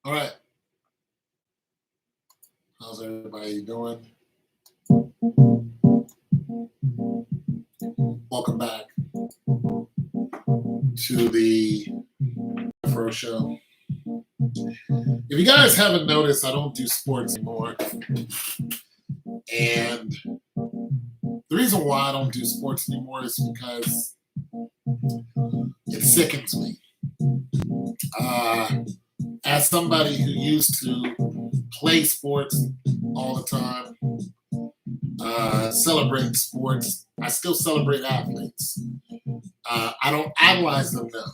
All right. How's everybody doing? Welcome back to the first show. If you guys haven't noticed, I don't do sports anymore. And the reason why I don't do sports anymore is because it sickens me. As somebody who used to play sports all the time, celebrate sports, I still celebrate athletes. I don't idolize them now.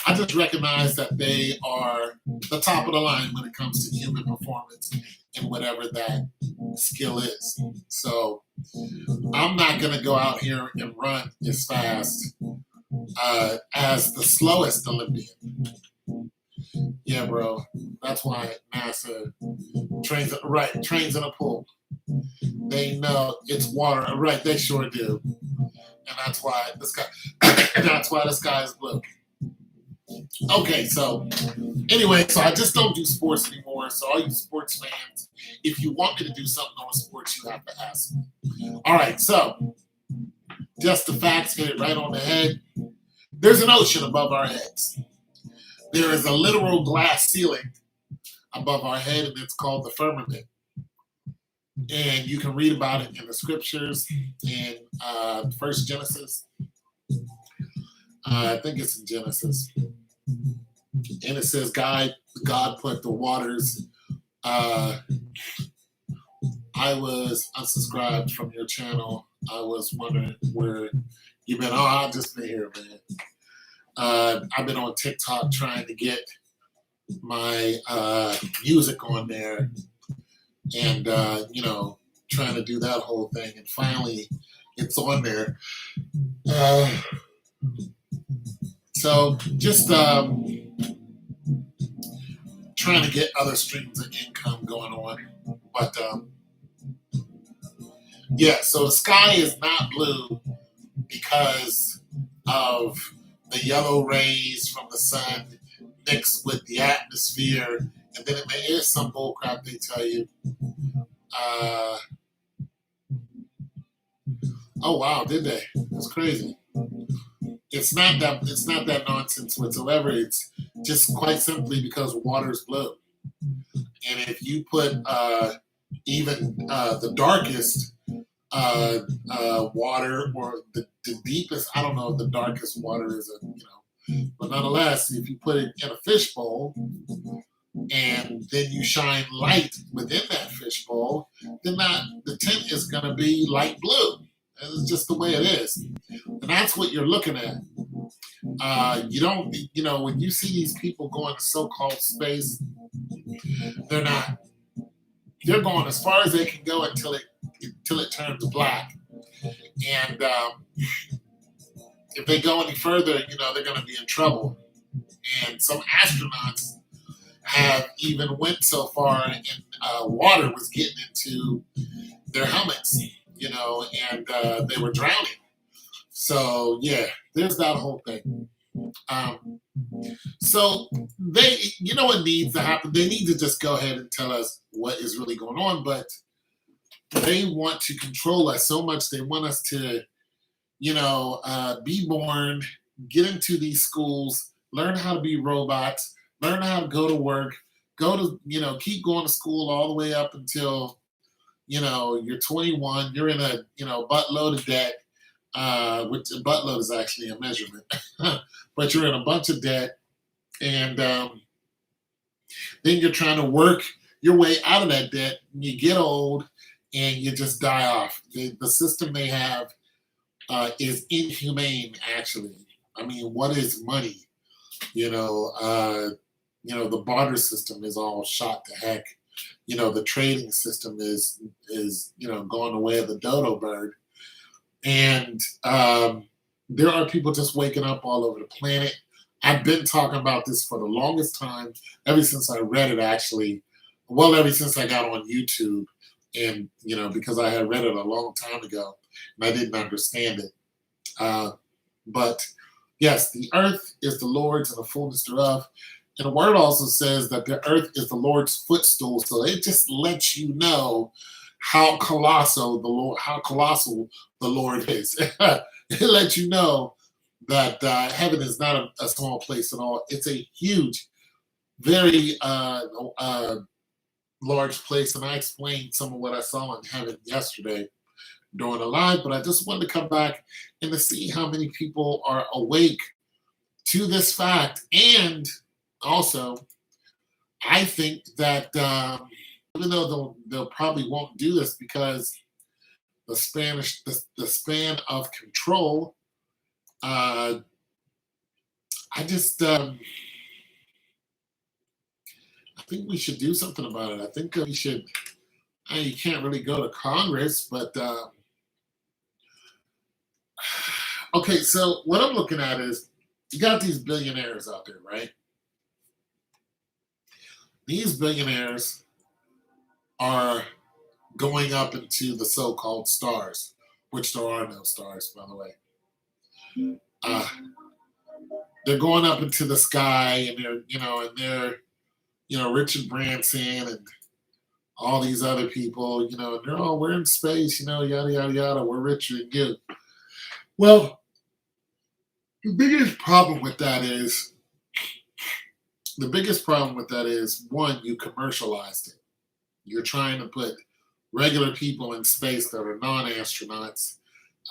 I just recognize that they are the top of the line when it comes to human performance and whatever that skill is. So I'm not going to go out here and run as fast as the slowest Olympian. Yeah, bro. That's why NASA trains in a pool. They know it's water. Right, they sure do. And that's why the sky is blue. Okay, so anyway, so I just don't do sports anymore. So all you sports fans, if you want me to do something on sports, you have to ask me. All right, so just the facts, hit it right on the head. There's an ocean above our heads. There is a literal glass ceiling above our head, and it's called the firmament. And you can read about it in the scriptures in First Genesis. I think it's in Genesis. And it says God put the waters. I was unsubscribed from your channel. I was wondering where you've been. Oh, I've just been here, man. I've been on TikTok trying to get my music on there and, trying to do that whole thing. And finally, it's on there. So just trying to get other streams of income going on. But yeah, so the sky is not blue because of the yellow rays from the sun mixed with the atmosphere, and then it is some bull crap they tell you. Oh wow, did they? That's crazy. It's not that nonsense whatsoever. It's just quite simply because water is blue, and if you put even the darkest water or the deepest, I don't know if the darkest water is but nonetheless, if you put it in a fishbowl and then you shine light within that fishbowl, then the tint is going to be light blue. It's just the way it is. And that's what you're looking at. You don't, when you see these people going to so-called space, they're not. They're going as far as they can go until it turns black. And if they go any further, they're going to be in trouble. And some astronauts have even went so far, and water was getting into their helmets, and they were drowning. So yeah, there's that whole thing. So they, what needs to happen? They need to just go ahead and tell us what is really going on, but they want to control us so much. They want us to, be born, get into these schools, learn how to be robots, learn how to go to work, keep going to school all the way up until, you're 21, you're in a, buttload of debt, which a buttload is actually a measurement, but you're in a bunch of debt, and then you're trying to work your way out of that debt, and you get old, and you just die off. The system they have is inhumane, actually. I mean, what is money? The barter system is all shot to heck. The trading system is going the way of the dodo bird. And there are people just waking up all over the planet. I've been talking about this for the longest time, ever since I read it, actually. Well, ever since I got on YouTube. And, because I had read it a long time ago and I didn't understand it. But yes, the earth is the Lord's and the fullness thereof. And the word also says that the earth is the Lord's footstool. So it just lets you know how colossal the Lord is. It lets you know that heaven is not a small place at all. It's a huge, very large place. And I explained some of what I saw in heaven yesterday during the live, but I just wanted to come back and to see how many people are awake to this fact. And also, I think that even though they'll probably won't do this because the span of control, I just I think we should do something about it. I think we should. You can't really go to Congress, but okay. So what I'm looking at is you got these billionaires out there, right? These billionaires are going up into the so-called stars, which there are no stars, by the way. They're going up into the sky, and they're Richard Branson and all these other people, and they're all, we're in space, yada yada yada. We're richer than you. Well, the biggest problem with that is one, you commercialized it. You're trying to put regular people in space that are non-astronauts.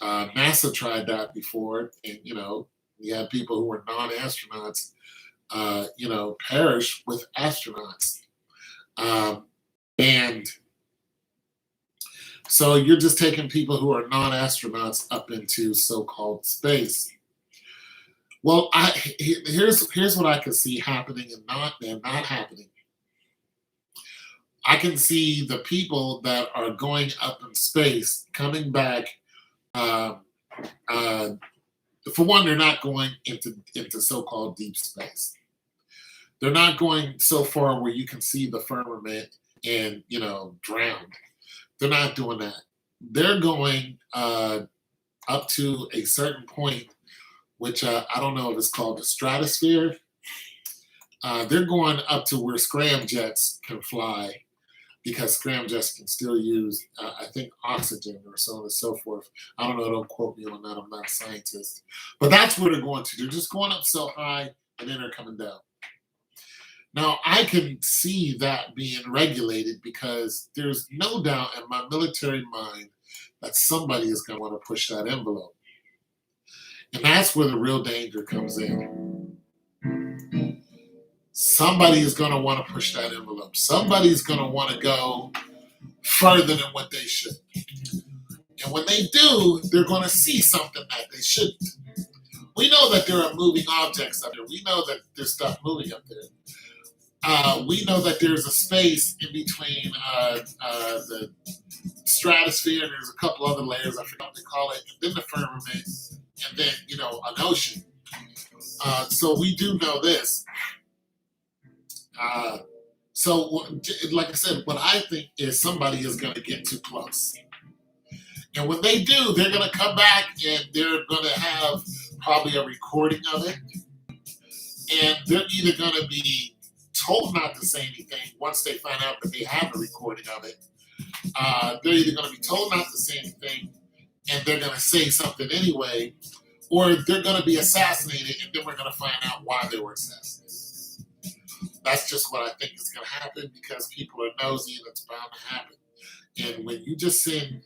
NASA tried that before, and you had people who were non-astronauts, perish with astronauts. And so you're just taking people who are non-astronauts up into so-called space. Well, here's what I can see happening and not happening. I can see the people that are going up in space coming back. For one, they're not going into so-called deep space. They're not going so far where you can see the firmament and drown. They're not doing that. They're going up to a certain point, which I don't know if it's called the stratosphere. They're going up to where scramjets can fly, because scramjets can still use, I think, oxygen or so on and so forth. I don't know. Don't quote me on that. I'm not a scientist. But that's where they're going to. They're just going up so high, and then they're coming down. Now, I can see that being regulated, because there's no doubt in my military mind that somebody is going to want to push that envelope. And that's where the real danger comes in. Somebody is going to want to push that envelope. Somebody's going to want to go further than what they should. And when they do, they're going to see something that they shouldn't. We know that there are moving objects up there. We know that there's stuff moving up there. We know that there's a space in between the stratosphere, and there's a couple other layers, I forgot what they call it, and then the firmament, and then, an ocean. So we do know this. So, like I said, what I think is somebody is going to get too close. And when they do, they're going to come back, and they're going to have probably a recording of it. And they're either going to be told not to say anything once they find out that they have a recording of it. They're either going to be told not to say anything, and they're going to say something anyway, or they're going to be assassinated, and then we're going to find out why they were assassinated. That's just what I think is going to happen, because people are nosy, and it's bound to happen. And when you just send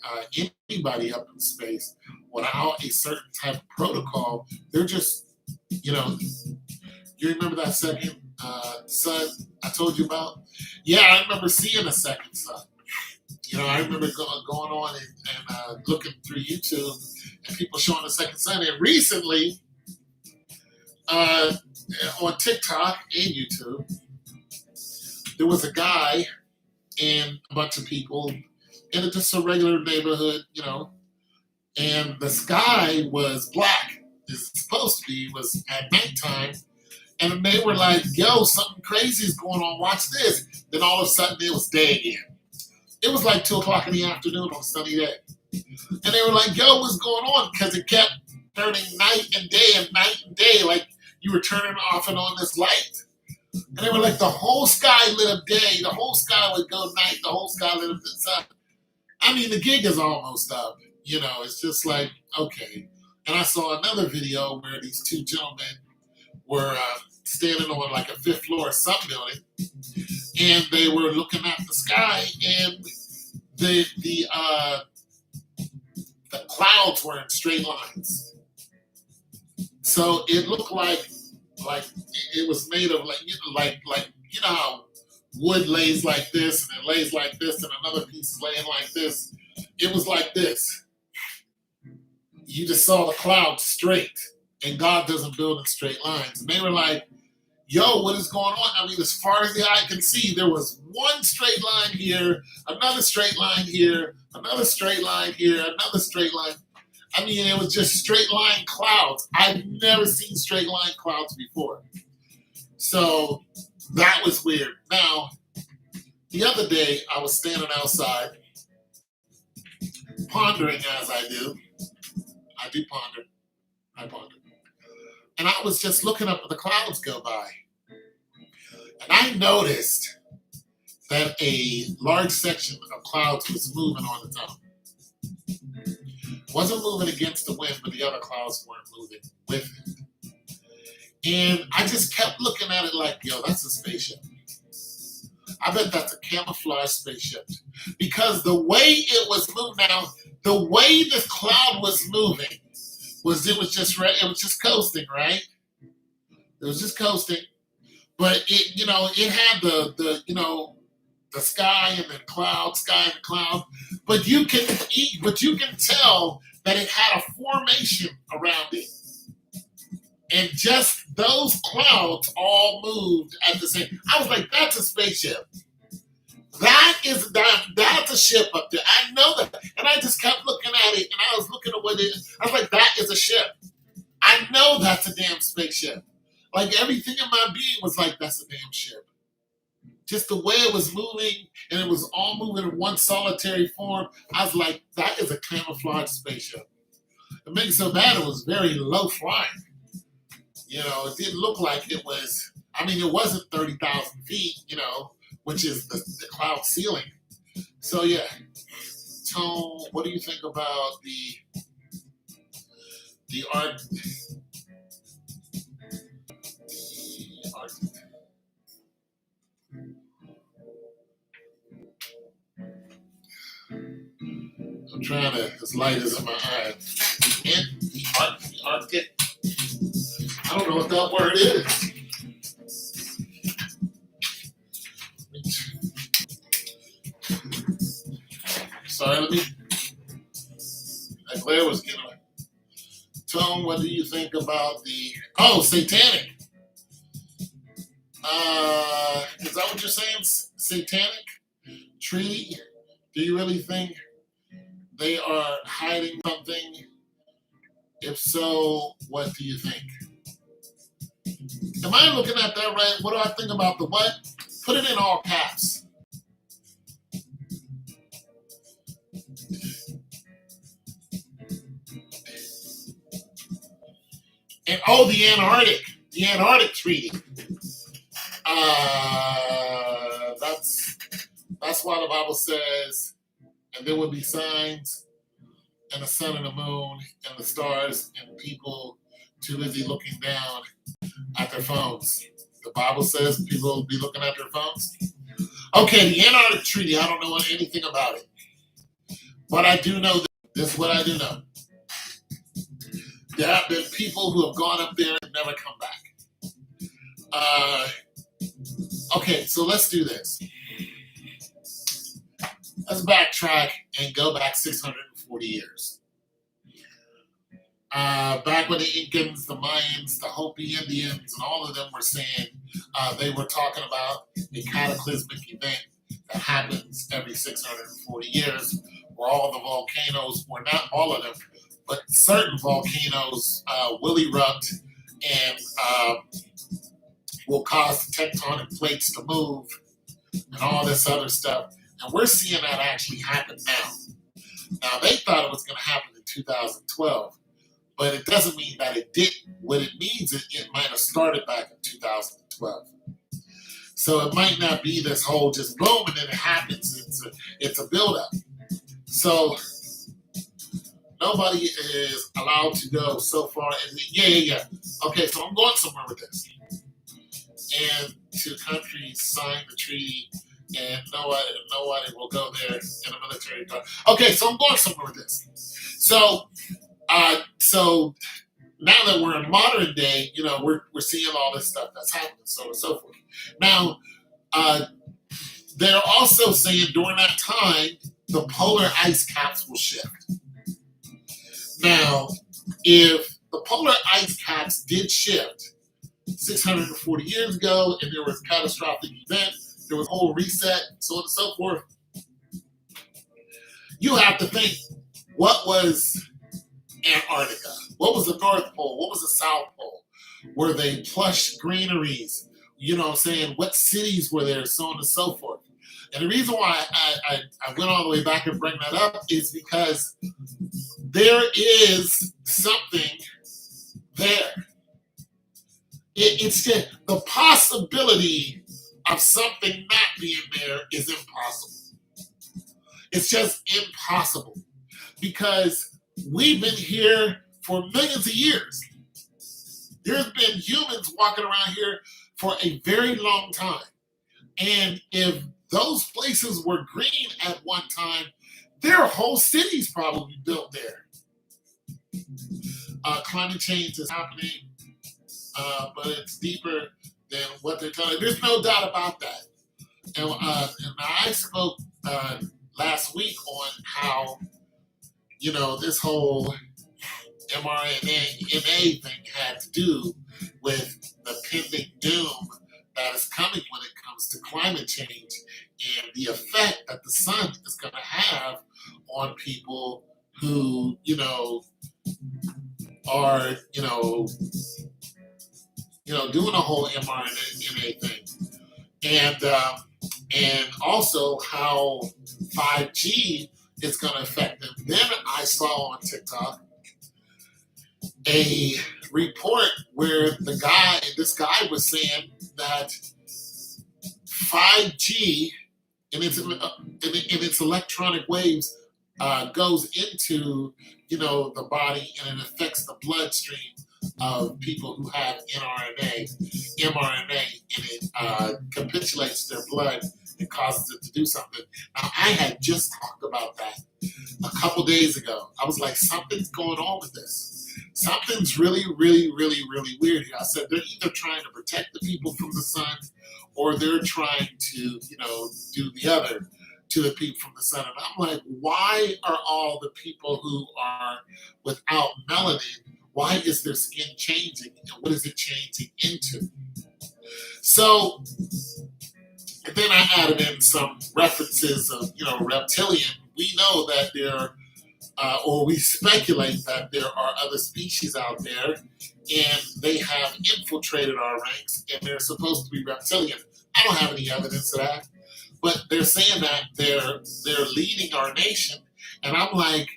anybody up in space without a certain type of protocol, they're just, you remember that second sun I told you about? Yeah, I remember seeing a second sun. I remember going on and looking through YouTube and people showing the second sun. And recently, on TikTok and YouTube, there was a guy and a bunch of people in just a regular neighborhood, and the sky was black. It's supposed to be. It was at nighttime. And they were like, yo, something crazy is going on. Watch this. Then all of a sudden, it was day again. It was like 2 o'clock in the afternoon on a sunny day. And they were like, yo, what's going on? Because it kept turning night and day, like you were turning off and on this light. And they were like, the whole sky lit up day, the whole sky would go night, the whole sky lit up sun. I mean, the gig is almost up. It's just like, okay. And I saw another video where these two gentlemen were standing on like a fifth floor of some building, and they were looking at the sky, and the clouds were in straight lines. So it looked like it was made of like how wood lays like this and it lays like this and another piece is laying like this. It was like this. You just saw the clouds straight, and God doesn't build in straight lines. And they were like, yo, what is going on? I mean, as far as the eye can see, there was one straight line here, another straight line here, another straight line here, another straight line. I mean, it was just straight line clouds. I've never seen straight line clouds before. So that was weird. Now, the other day, I was standing outside, pondering as I do. I do ponder. I ponder. And I was just looking up at the clouds go by. And I noticed that a large section of clouds was moving on its own. Wasn't moving against the wind, but the other clouds weren't moving with it. And I just kept looking at it like, yo, that's a spaceship. I bet that's a camouflage spaceship. Because the way it was moving now, the way the cloud was moving it was just coasting, right? It was just coasting. But it had the sky and the cloud, but you can tell that it had a formation around it, and just those clouds all moved at the same. I was like, that's a spaceship. That's a ship up there. I know that, and I just kept looking at it, and I was looking at what it is. I was like, that is a ship. I know that's a damn spaceship. Like everything in my being was like, that's a damn ship. Just the way it was moving, and it was all moving in one solitary form. I was like, that is a camouflage spaceship. It makes it so bad it was very low flying. It didn't look like it was, it wasn't 30,000 feet, which is the cloud ceiling. So yeah. Tone, what do you think about the art? I'm trying to, as light as in my eye. And the Arctic. I don't know what that word is. Sorry, that glare was getting away. Tone, what do you think about Satanic? Is that what you're saying? Satanic treaty? Do you really think they are hiding something? If so, what do you think? Am I looking at that right? What do I think about the what? Put it in all caps. And the Antarctic Treaty. That's why the Bible says, and there will be signs, and the sun and the moon and the stars, and people too busy looking down at their phones. The Bible says people will be looking at their phones. Okay, the Antarctic Treaty, I don't know anything about it. But I do know this is what I do know. There have been people who have gone up there and never come back. Okay, so let's do this. Let's backtrack and go back 640 years. Back when the Incans, the Mayans, the Hopi Indians, and all of them were saying they were talking about a cataclysmic event that happens every 640 years, where all the volcanoes, or not all of them, but certain volcanoes will erupt and will cause the tectonic plates to move and all this other stuff. And we're seeing that actually happen now. Now, they thought it was going to happen in 2012, but it doesn't mean that it didn't. What it means is it might have started back in 2012. So it might not be this whole just boom and then it happens. It's a buildup. So nobody is allowed to go so far. And yeah. Okay, so I'm going somewhere with this. And two countries sign the treaty, and nobody will go there in a military car. Okay, so I'm going somewhere with this. So now that we're in modern day, we're seeing all this stuff that's happening, so on and so forth. Now, they're also saying during that time, the polar ice caps will shift. Now, if the polar ice caps did shift 640 years ago, and there was a catastrophic event, there was a whole reset, so on and so forth, you have to think, what was Antarctica? What was the North Pole? What was the South Pole? Were they plush greeneries? You know what I'm saying? What cities were there? So on and so forth. And the reason why I went all the way back and bring that up is because there is something there. It's just the possibility of something not being there is impossible. It's just impossible because we've been here for millions of years. There's been humans walking around here for a very long time. And if those places were green at one time, there are whole cities probably built there. Climate change is happening, but it's deeper than what they're telling. There's no doubt about that. And I spoke last week on how, this whole mRNA thing had to do with the pending doom that is coming when it comes to climate change and the effect that the sun is going to have on people who, are, doing a whole mRNA thing. And also how 5G is going to affect them. Then I saw on TikTok a report where this guy was saying that 5G in its electronic waves goes into the body, and it affects the bloodstream of people who have mRNA, and it capitulates their blood and causes it to do something. Now, I had just talked about that a couple days ago. I was like, something's going on with this. Something's really, really, really, really weird here. I said they're either trying to protect the people from the sun, or they're trying to, do the other to the people from the sun. And I'm like, why are all the people who are without melanin, why is their skin changing, and what is it changing into? So, and then I added in some references of, reptilian. We know that there, or we speculate that there are other species out there, and they have infiltrated our ranks, and they're supposed to be reptilian. I don't have any evidence of that, but they're saying that they're leading our nation, and I'm like,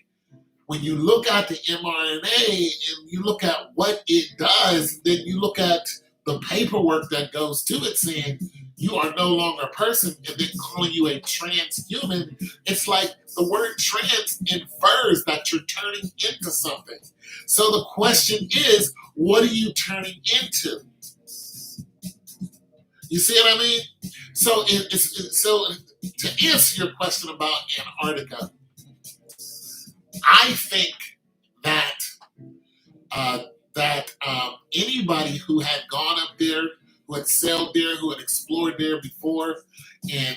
when you look at the mRNA and you look at what it does, then you look at the paperwork that goes to it saying you are no longer a person, and then calling you a transhuman. It's like the word trans infers that you're turning into something. So the question is, what are you turning into? You see what I mean? So so to answer your question about Antarctica, I think that anybody who had gone up there, who had sailed there, who had explored there before, and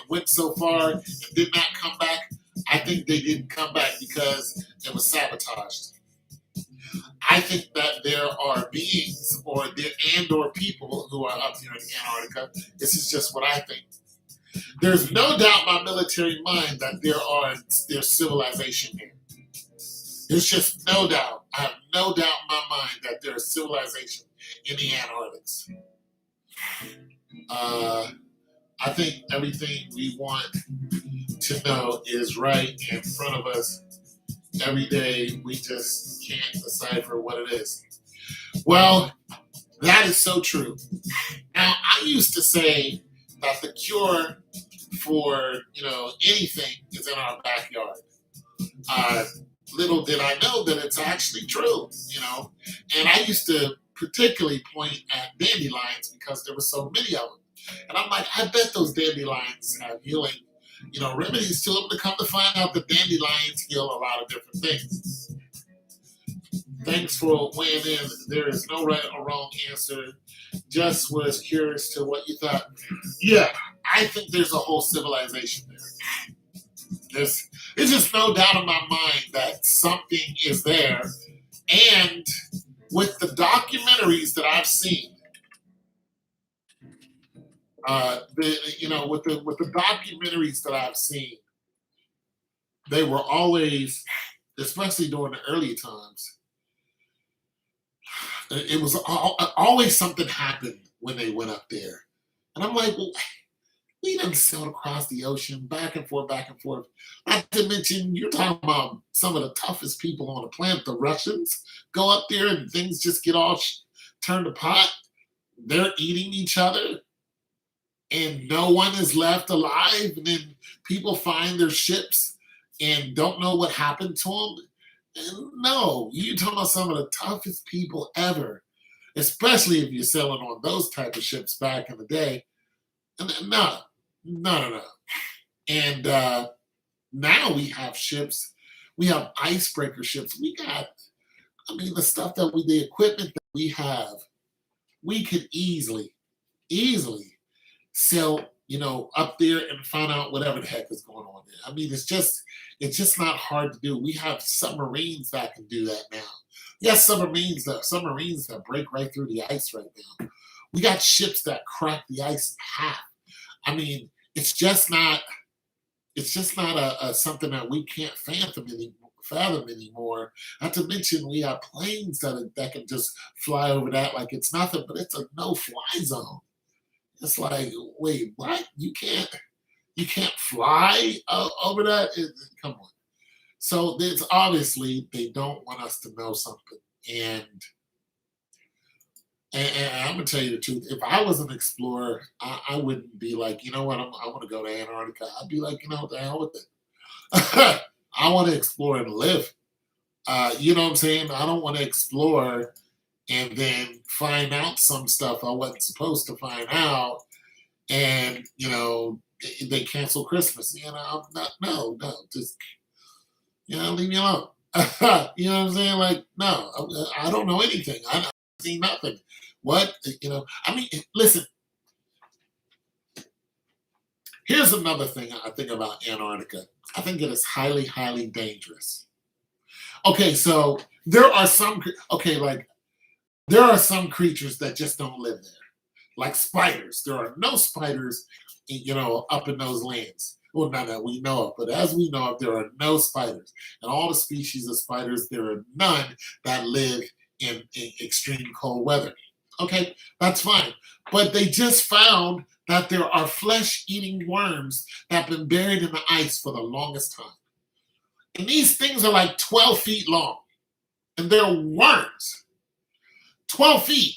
went so far and did not come back, I think they didn't come back because it was sabotaged. I think that there are beings or people who are up here in Antarctica. This is just what I think. There's no doubt in my military mind that there's civilization here. There's just no doubt. I have no doubt in my mind that there's civilization in the Antarctics. I think everything we want to know is right in front of us every day. We just can't decipher what it is. Well, that is so true. Now, Now, I used to say that the cure for anything is in our backyard. Uh, Little did I know that it's actually true. And I used to particularly point at dandelions because there were so many of them. And I'm like, I bet those dandelions have healing remedies to them. To come to find out that dandelions heal a lot of different things. Thanks for weighing in. There is no right or wrong answer. Just was curious to what you thought. Yeah, I think there's a whole civilization there. There's just no doubt in my mind that something is there. And with the documentaries that I've seen, with the documentaries that I've seen, they were always, especially during the early times, it was always something happened when they went up there. And I'm like, well, we done sailed across the ocean, back and forth, back and forth. Not to mention, you're talking about some of the toughest people on the planet. The Russians go up there and things just get all turned to pot. They're eating each other and no one is left alive. And then people find their ships and don't know what happened to them. And no, you're talking about some of the toughest people ever, especially if you're sailing on those type of ships back in the day. And no. And now we have ships, we have icebreaker ships. We got, the stuff the equipment that we have, we could easily sail, up there and find out whatever the heck is going on there. It's just not hard to do. We have submarines that can do that now. Yes, submarines that break right through the ice right now. We got ships that crack the ice in half. It's just not a something that we can't fathom anymore. Not to mention we have planes that can just fly over that like it's nothing, but it's a no-fly zone. It's like, wait, what? You can't fly over that? Come on. So it's obviously they don't want us to know something. And I'm gonna tell you the truth. If I was an explorer, I wouldn't be like, you know what, I want to go to Antarctica. I'd be like, the hell with it. I want to explore and live. You know what I'm saying? I don't want to explore and then find out some stuff I wasn't supposed to find out, and they cancel Christmas. No, just leave me alone. You know what I'm saying? Like, no, I don't know anything. I see nothing. What? Listen, here's another thing I think about Antarctica. I think it is highly, highly dangerous. Okay, so there are some creatures that just don't live there. Like spiders. There are no spiders, up in those lands. Well, not that we know of, but as we know of, there are no spiders. And all the species of spiders, there are none that live in extreme cold weather. Okay, that's fine. But they just found that there are flesh-eating worms that have been buried in the ice for the longest time. And these things are like 12 feet long. And they're worms. 12 feet.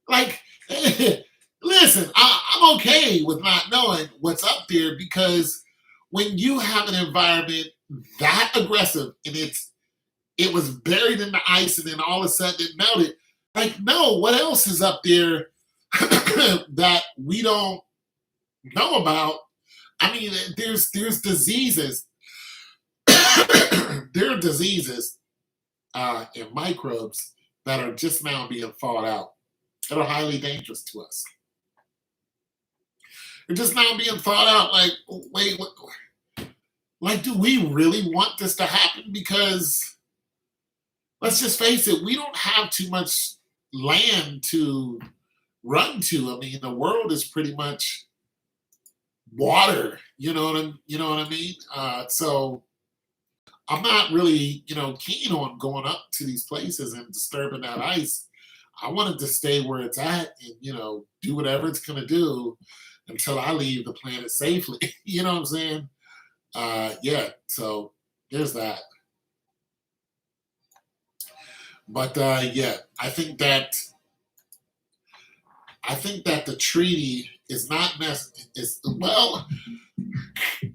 Like, listen, I'm okay with not knowing what's up there, because when you have an environment that aggressive and it was buried in the ice and then all of a sudden it melted, like, no, what else is up there that we don't know about? There's diseases. There are diseases and microbes that are just now being thought out that are highly dangerous to us. They're just now being thought out. Like, wait, what? Like, do we really want this to happen? Because let's just face it, we don't have too much land to run to. The world is pretty much water. You know what I mean? So I'm not really, keen on going up to these places and disturbing that ice. I wanted to stay where it's at and, do whatever it's going to do until I leave the planet safely. You know what I'm saying? Yeah, so there's that. But yeah, I think that I think that the treaty is not well.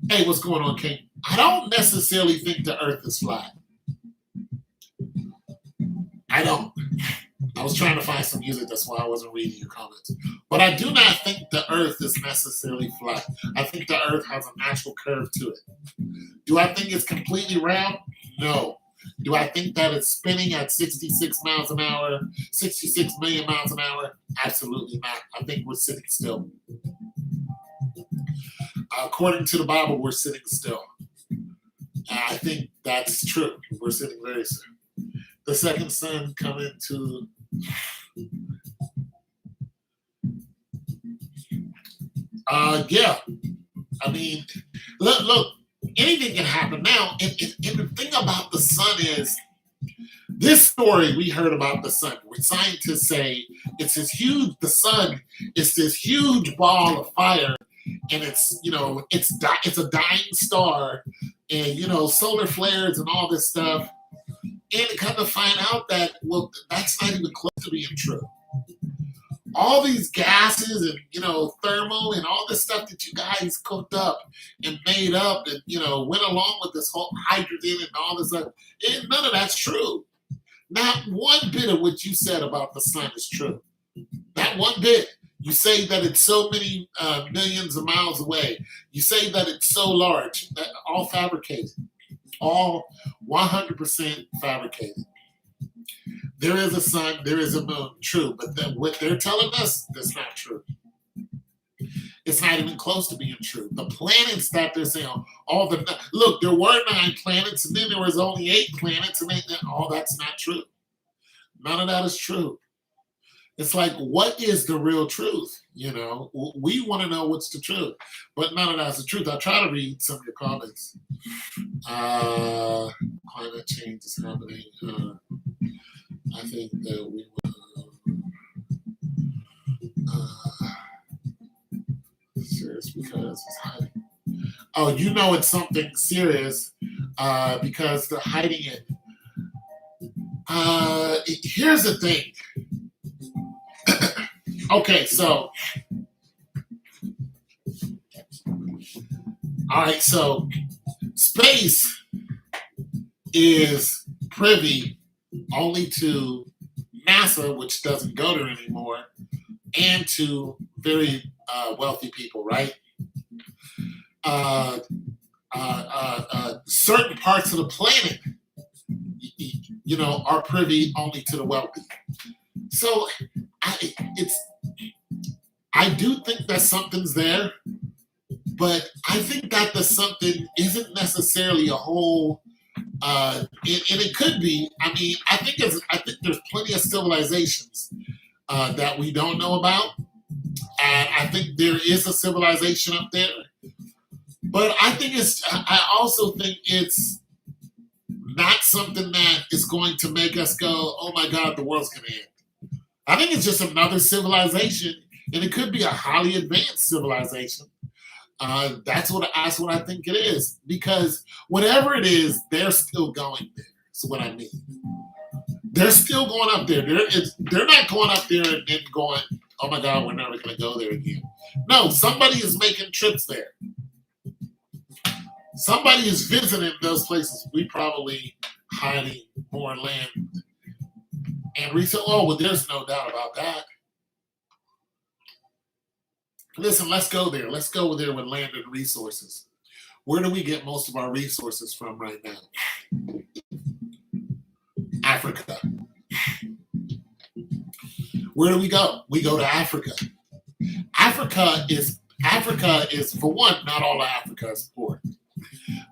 Hey, what's going on, King? I don't necessarily think the Earth is flat. I don't. I was trying to find some music, that's why I wasn't reading your comments. But I do not think the Earth is necessarily flat. I think the Earth has a natural curve to it. Do I think it's completely round? No. Do I think that it's spinning at 66 miles an hour, 66 million miles an hour? Absolutely not. I think we're sitting still. According to the Bible, we're sitting still. I think that's true. We're sitting very still. The second son coming to yeah. I mean, look, anything can happen now. And the thing about the sun is, this story we heard about the sun, where scientists say it's this huge, the sun is this huge ball of fire, and it's, it's a dying star, and, solar flares and all this stuff. And come to find out that, well, that's not even close to being true. All these gases and, thermal and all this stuff that you guys cooked up and made up and, went along with this whole hydrogen and all this stuff, none of that's true. Not one bit of what you said about the sun is true. Not one bit. You say that it's so many millions of miles away. You say that it's so large. All fabricated. All 100% fabricated. There is a sun, there is a moon, true, but what they're telling us, that's not true. It's not even close to being true. The planets that they're saying, look, there were 9 planets, and then there was only 8 planets, and all that's not true. None of that is true. It's like, what is the real truth? We want to know what's the truth, but none of that's the truth. I'll try to read some of your comments. Climate change is happening. I think that we will. Serious because it's hiding. Oh, it's something serious because they're hiding it. Here's the thing. Okay, so, all right, so space is privy only to NASA, which doesn't go there anymore, and to very wealthy people, right? Certain parts of the planet, are privy only to the wealthy. So I do think that something's there, but I think that the something isn't necessarily a whole. And it could be. I mean, I think there's plenty of civilizations that we don't know about, and I think there is a civilization up there. But I also think it's not something that is going to make us go, "Oh my God, the world's going to end." I think it's just another civilization, and it could be a highly advanced civilization. That's what I think it is, because whatever it is, they're still going there. That's what I mean. They're still going up there. They're not going up there and then going, "Oh my God, we're never going to go there again." No, somebody is making trips there. Somebody is visiting those places. We probably hiding more land and research. Oh, well, there's no doubt about that. Listen, let's go there. Let's go there with land and resources. Where do we get most of our resources from right now? Africa. Where do we go? We go to Africa. Africa is, for one, not all of Africa is poor.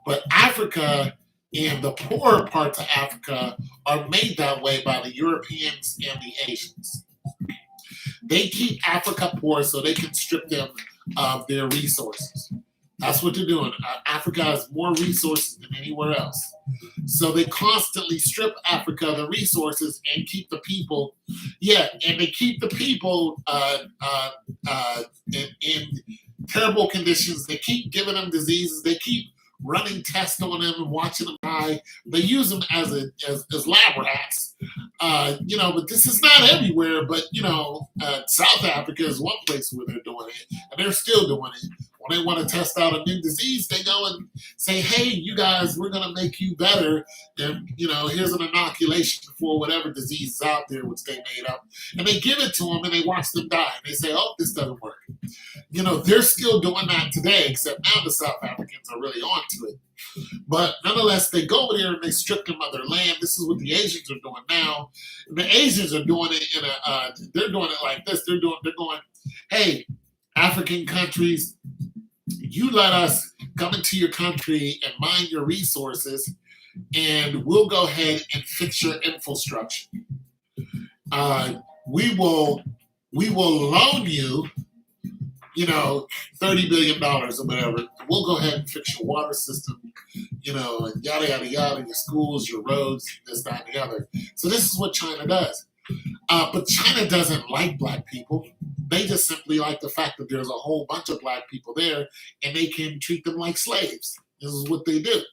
But Africa and the poorer parts of Africa are made that way by the Europeans and the Asians. They keep Africa poor so they can strip them of their resources. That's what they're doing. Africa has more resources than anywhere else. So they constantly strip Africa of the resources and keep the people, and they keep the people in terrible conditions. They keep giving them diseases. They keep running tests on them and watching them die. They use them as lab rats. But this is not everywhere. But South Africa is one place where they're doing it, and they're still doing it. When they want to test out a new disease, they go and say, "Hey, you guys, we're going to make you better, and here's an inoculation for whatever disease is out there, which they made up." And they give it to them, and they watch them die. And they say, "Oh, this doesn't work." They're still doing that today, except now the South Africans are really onto it. But nonetheless, they go over there and they strip them of their land. This is what the Asians are doing now. And the Asians are doing it they're doing it like this. They're going, "Hey, African countries, you let us come into your country and mine your resources, and we'll go ahead and fix your infrastructure. We will loan you, $30 billion or whatever. We'll go ahead and fix your water system, and yada, yada, yada, your schools, your roads, this, that, and the other." So this is what China does. But China doesn't like black people. They just simply like the fact that there's a whole bunch of black people there and they can treat them like slaves. This is what they do.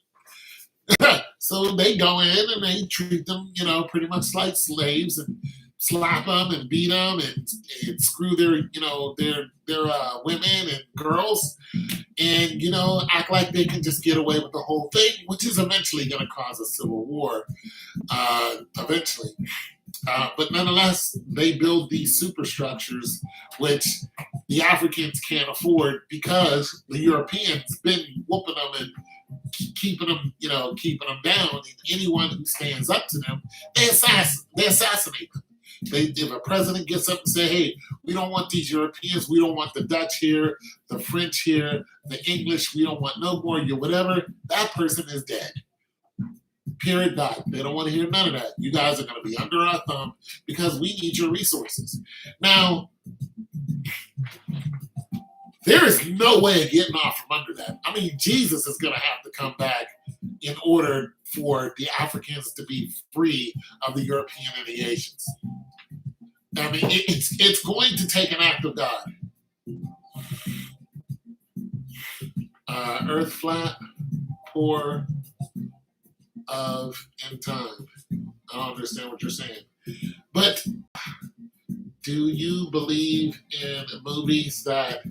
So they go in and they treat them, pretty much like slaves, and slap them and beat them and screw their women and girls, and act like they can just get away with the whole thing, which is eventually going to cause a civil war. Eventually. But nonetheless, they build these superstructures, which the Africans can't afford because the Europeans been whooping them and keeping them down. And anyone who stands up to them, they assassinate them. If a president gets up and say, "Hey, we don't want these Europeans, we don't want the Dutch here, the French here, the English, we don't want no more, you whatever," that person is dead. Period. Dot. They don't want to hear none of that. You guys are going to be under our thumb because we need your resources. Now, there is no way of getting off from under that. I mean, Jesus is going to have to come back in order for the Africans to be free of the European and the Asians. I mean, it's going to take an act of God. Earth flat, poor of in time. I don't understand what you're saying. But do you believe in movies that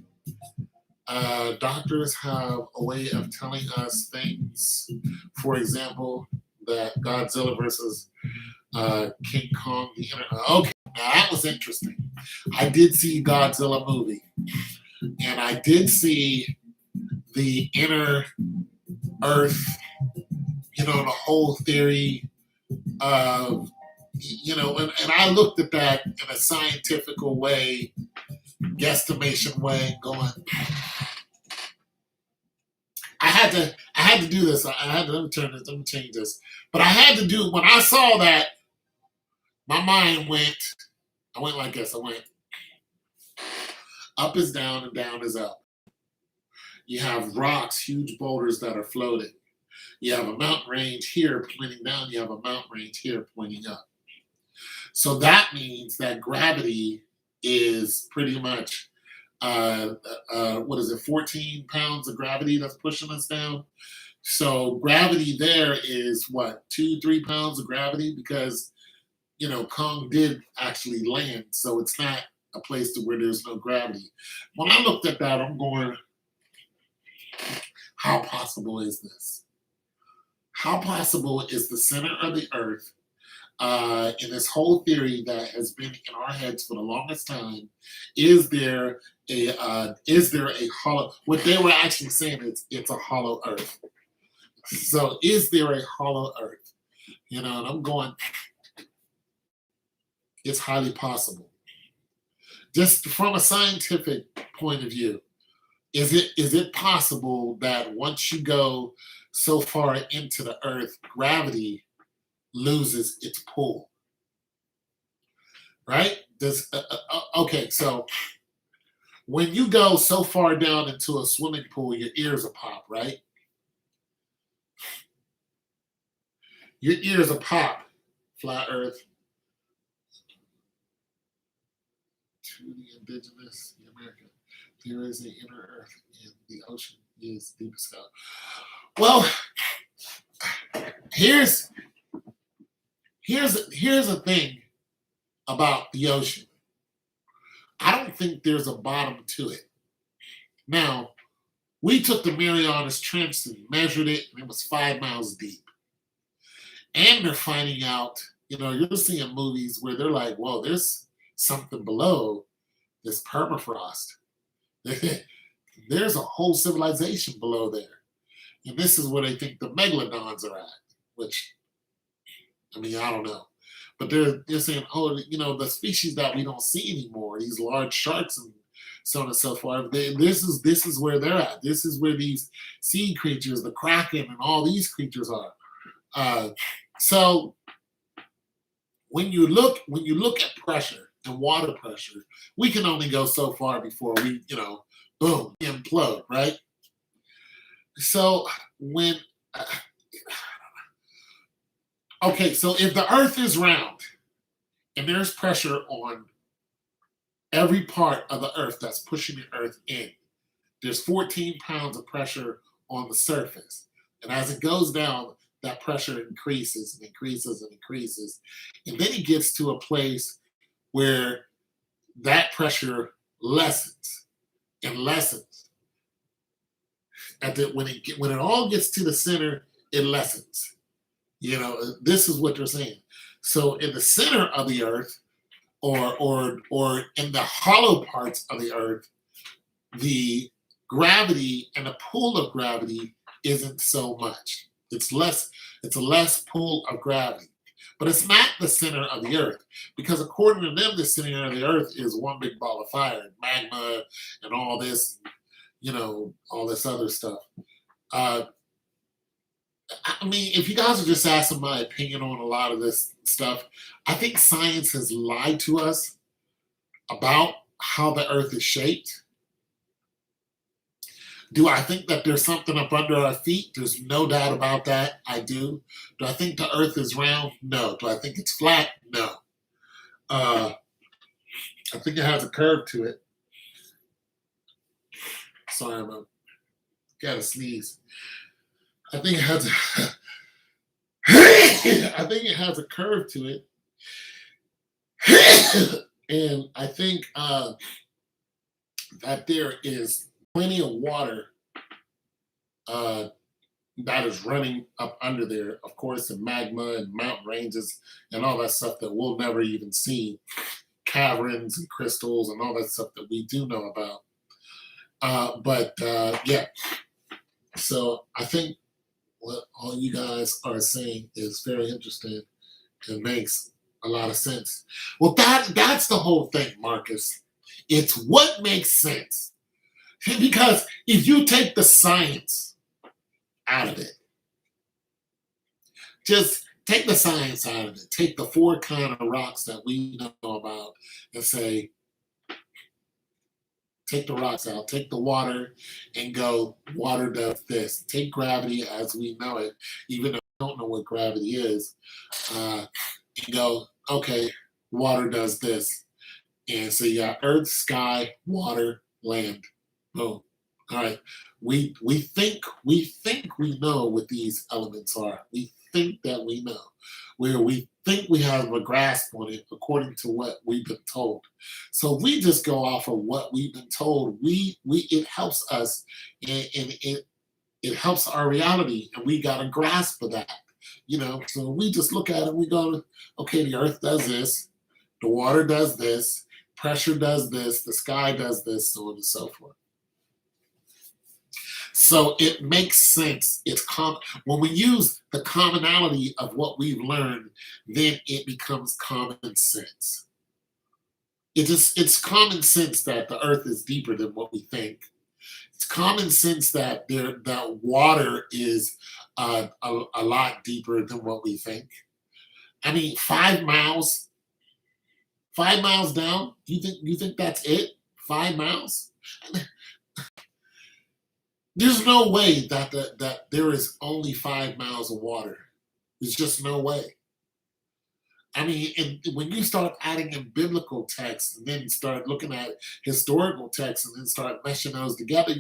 doctors have a way of telling us things? For example, that Godzilla versus King Kong. Okay, now that was interesting. I did see Godzilla movie, and I did see the inner Earth. The whole theory of, and I looked at that in a scientific way, guesstimation way, going, I had to do this. Let me change this. But I had to do, when I saw that, my mind I went like this. I went, up is down and down is up. You have rocks, huge boulders that are floating. You have a mountain range here pointing down. You have a mountain range here pointing up. So that means that gravity is pretty much, 14 pounds of gravity that's pushing us down? So gravity there is what, 2-3 pounds of gravity, because, Kong did actually land. So it's not a place to where there's no gravity. When I looked at that, I'm going, how possible is this? How possible is the center of the earth, in this whole theory that has been in our heads for the longest time? Is there a hollow? What they were actually saying is it's a hollow earth. So is there a hollow earth? And I'm going, it's highly possible. Just from a scientific point of view, is it possible that once you go so far into the earth, gravity loses its pull? Right? Okay, so when you go so far down into a swimming pool, your ears will pop, right? Your ears will pop. Flat Earth. To the indigenous America, there is an inner earth, and the ocean is deepest out. Well, here's a thing about the ocean. I don't think there's a bottom to it. Now, we took the Marianas Trench and measured it, and it was 5 miles deep. And they're finding out, you're seeing movies where they're like, well, there's something below this permafrost. There's a whole civilization below there. And this is where they think the megalodons are at, which, I don't know. But they're saying, oh, the species that we don't see anymore, these large sharks and so on and so forth, this is where they're at. This is where these sea creatures, the kraken and all these creatures are. So when you look at pressure and water pressure, we can only go so far before we, boom, implode, right? So when okay, so if the Earth is round and there's pressure on every part of the Earth that's pushing the Earth in, there's 14 pounds of pressure on the surface. And as it goes down, that pressure increases and increases and increases. And then it gets to a place where that pressure lessens and lessens. When it all gets to the center, it lessens. This is what they're saying. So in the center of the Earth, or in the hollow parts of the Earth, the gravity and the pull of gravity isn't so much. It's a less pull of gravity. But it's not the center of the Earth, because according to them, the center of the Earth is one big ball of fire, magma, and all this, all this other stuff. If you guys are just asking my opinion on a lot of this stuff, I think science has lied to us about how the Earth is shaped. Do I think that there's something up under our feet? There's no doubt about that. I do. Do I think the Earth is round? No. Do I think it's flat? No. I think it has a curve to it. Sorry, I'm gotta sneeze. I think it has I think it has a curve to it. And I think that there is plenty of water that is running up under there, of course, and magma and mountain ranges and all that stuff that we'll never even see, caverns and crystals and all that stuff that we do know about. Yeah, so I think what all you guys are saying is very interesting and makes a lot of sense. Well, that's the whole thing, Marcus. It's what makes sense. Because if you take the science out of it, just take the science out of it, take the four kind of rocks that we know about and say, take the rocks out, take the water and go, water does this. Take gravity as we know it, even though we don't know what gravity is, and go, okay, water does this. And so you got earth, sky, water, land. Boom. All right. We think we know what these elements are. We think that we know. Where we think we have a grasp on it according to what we've been told. So if we just go off of what we've been told, it helps us and it helps our reality, and we got a grasp of that. So we just look at it, we go, okay, the earth does this, the water does this, pressure does this, the sky does this, so on and so forth. So it makes sense. When we use the commonality of what we've learned, then it becomes common sense. It's common sense that the earth is deeper than what we think. It's common sense that that water is a lot deeper than what we think. 5 miles, 5 miles down. You think that's it? 5 miles? There's no way that there is only 5 miles of water. There's just no way. I mean, and when you start adding in biblical texts and then start looking at historical texts and then start meshing those together,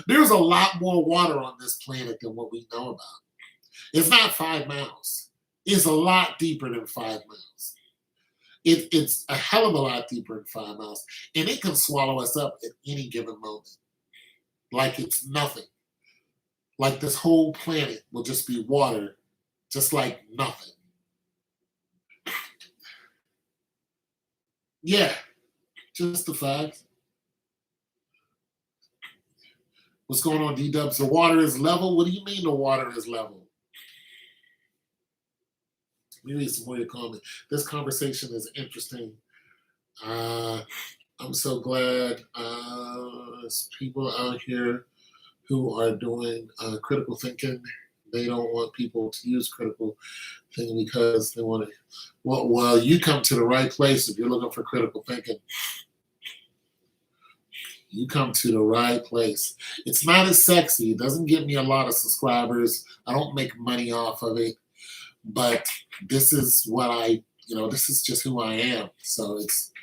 there's a lot more water on this planet than what we know about. It's not 5 miles. It's a lot deeper than 5 miles. It's a hell of a lot deeper than 5 miles. And it can swallow us up at any given moment. Like it's nothing. Like this whole planet will just be water, just like nothing. Yeah, just the fact. What's going on, D-Dubs? The water is level? What do you mean the water is level? Let me read some more of your comment. This conversation is interesting. I'm so glad there's people out here who are doing critical thinking. They don't want people to use critical thinking because they want to. Well, you come to the right place if you're looking for critical thinking. You come to the right place. It's not as sexy. It doesn't give me a lot of subscribers. I don't make money off of it. But this is this is just who I am. So it's,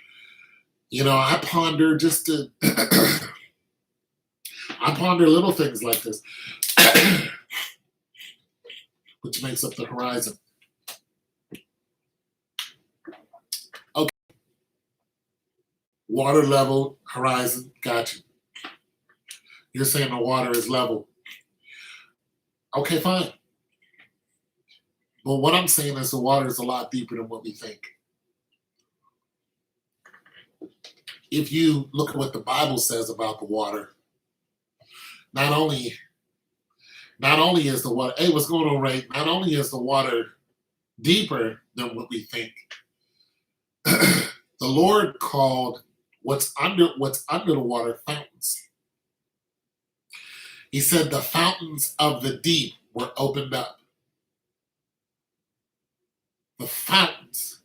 I ponder I ponder little things like this, which makes up the horizon. Okay. Water level, horizon, got you. You're saying the water is level. Okay, fine. But what I'm saying is the water is a lot deeper than what we think. If you look at what the Bible says about the water, not only is the water, hey, what's going on, Ray? Not only is the water deeper than what we think, the Lord called what's under the water fountains. He said the fountains of the deep were opened up. The fountains.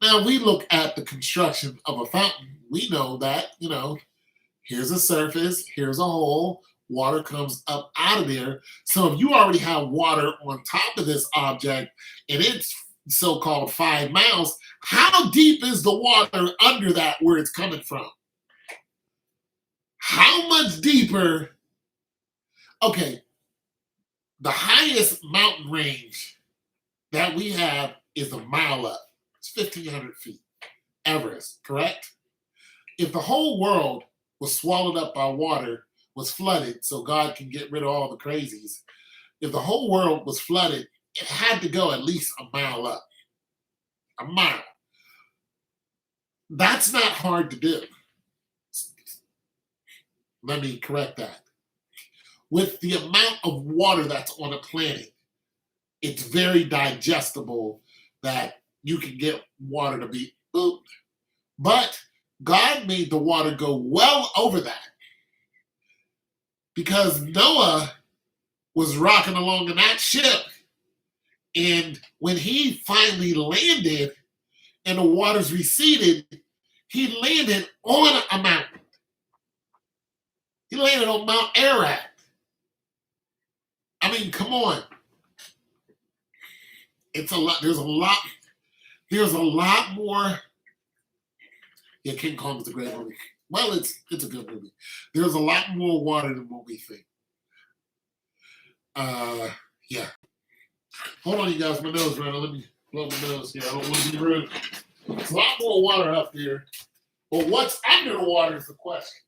Now we look at the construction of a fountain. We know that, here's a surface, here's a hole, water comes up out of there. So if you already have water on top of this object and it's so-called 5 miles, how deep is the water under that where it's coming from? How much deeper? Okay, the highest mountain range that we have is a mile up. It's 1,500 feet. Everest, correct? If the whole world was swallowed up by water, was flooded, so God can get rid of all the crazies, if the whole world was flooded, it had to go at least a mile up. A mile. That's not hard to do. Let me correct that. With the amount of water that's on a planet, it's very digestible that you can get water to be boop. But God made the water go well over that because Noah was rocking along in that ship. And when he finally landed and the waters receded, he landed on a mountain. He landed on Mount Ararat. I mean, come on. It's a lot. There's a lot more. Yeah, King Kong is a great movie. Well, it's a good movie. There's a lot more water than what we think. Yeah. Hold on, you guys. My nose running. Let me blow my nose here. I don't want to be rude. There's a lot more water up here. But what's under the water is the question.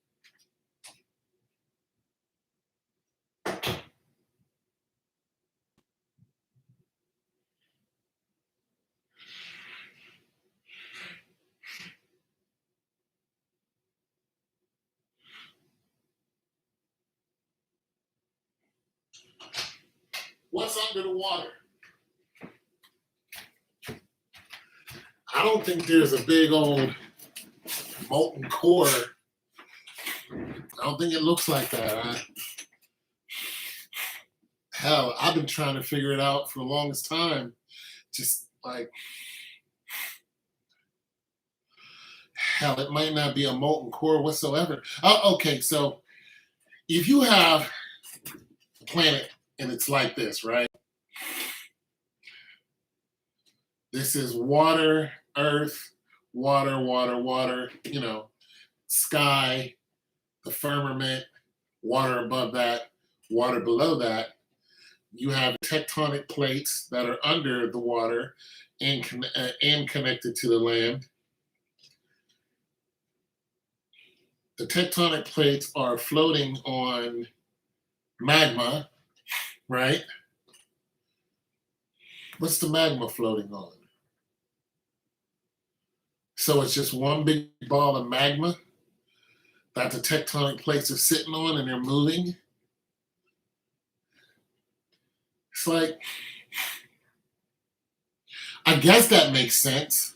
What's under the water? I don't think there's a big old molten core. I don't think it looks like that. Hell, I've been trying to figure it out for the longest time. Just like, hell, it might not be a molten core whatsoever. Okay, so if you have a planet and it's like this, right? This is water, earth, water, water, water, sky, the firmament, water above that, water below that. You have tectonic plates that are under the water and connected to the land. The tectonic plates are floating on magma, right? What's the magma floating on? So it's just one big ball of magma that the tectonic plates are sitting on and they're moving. It's like, I guess that makes sense.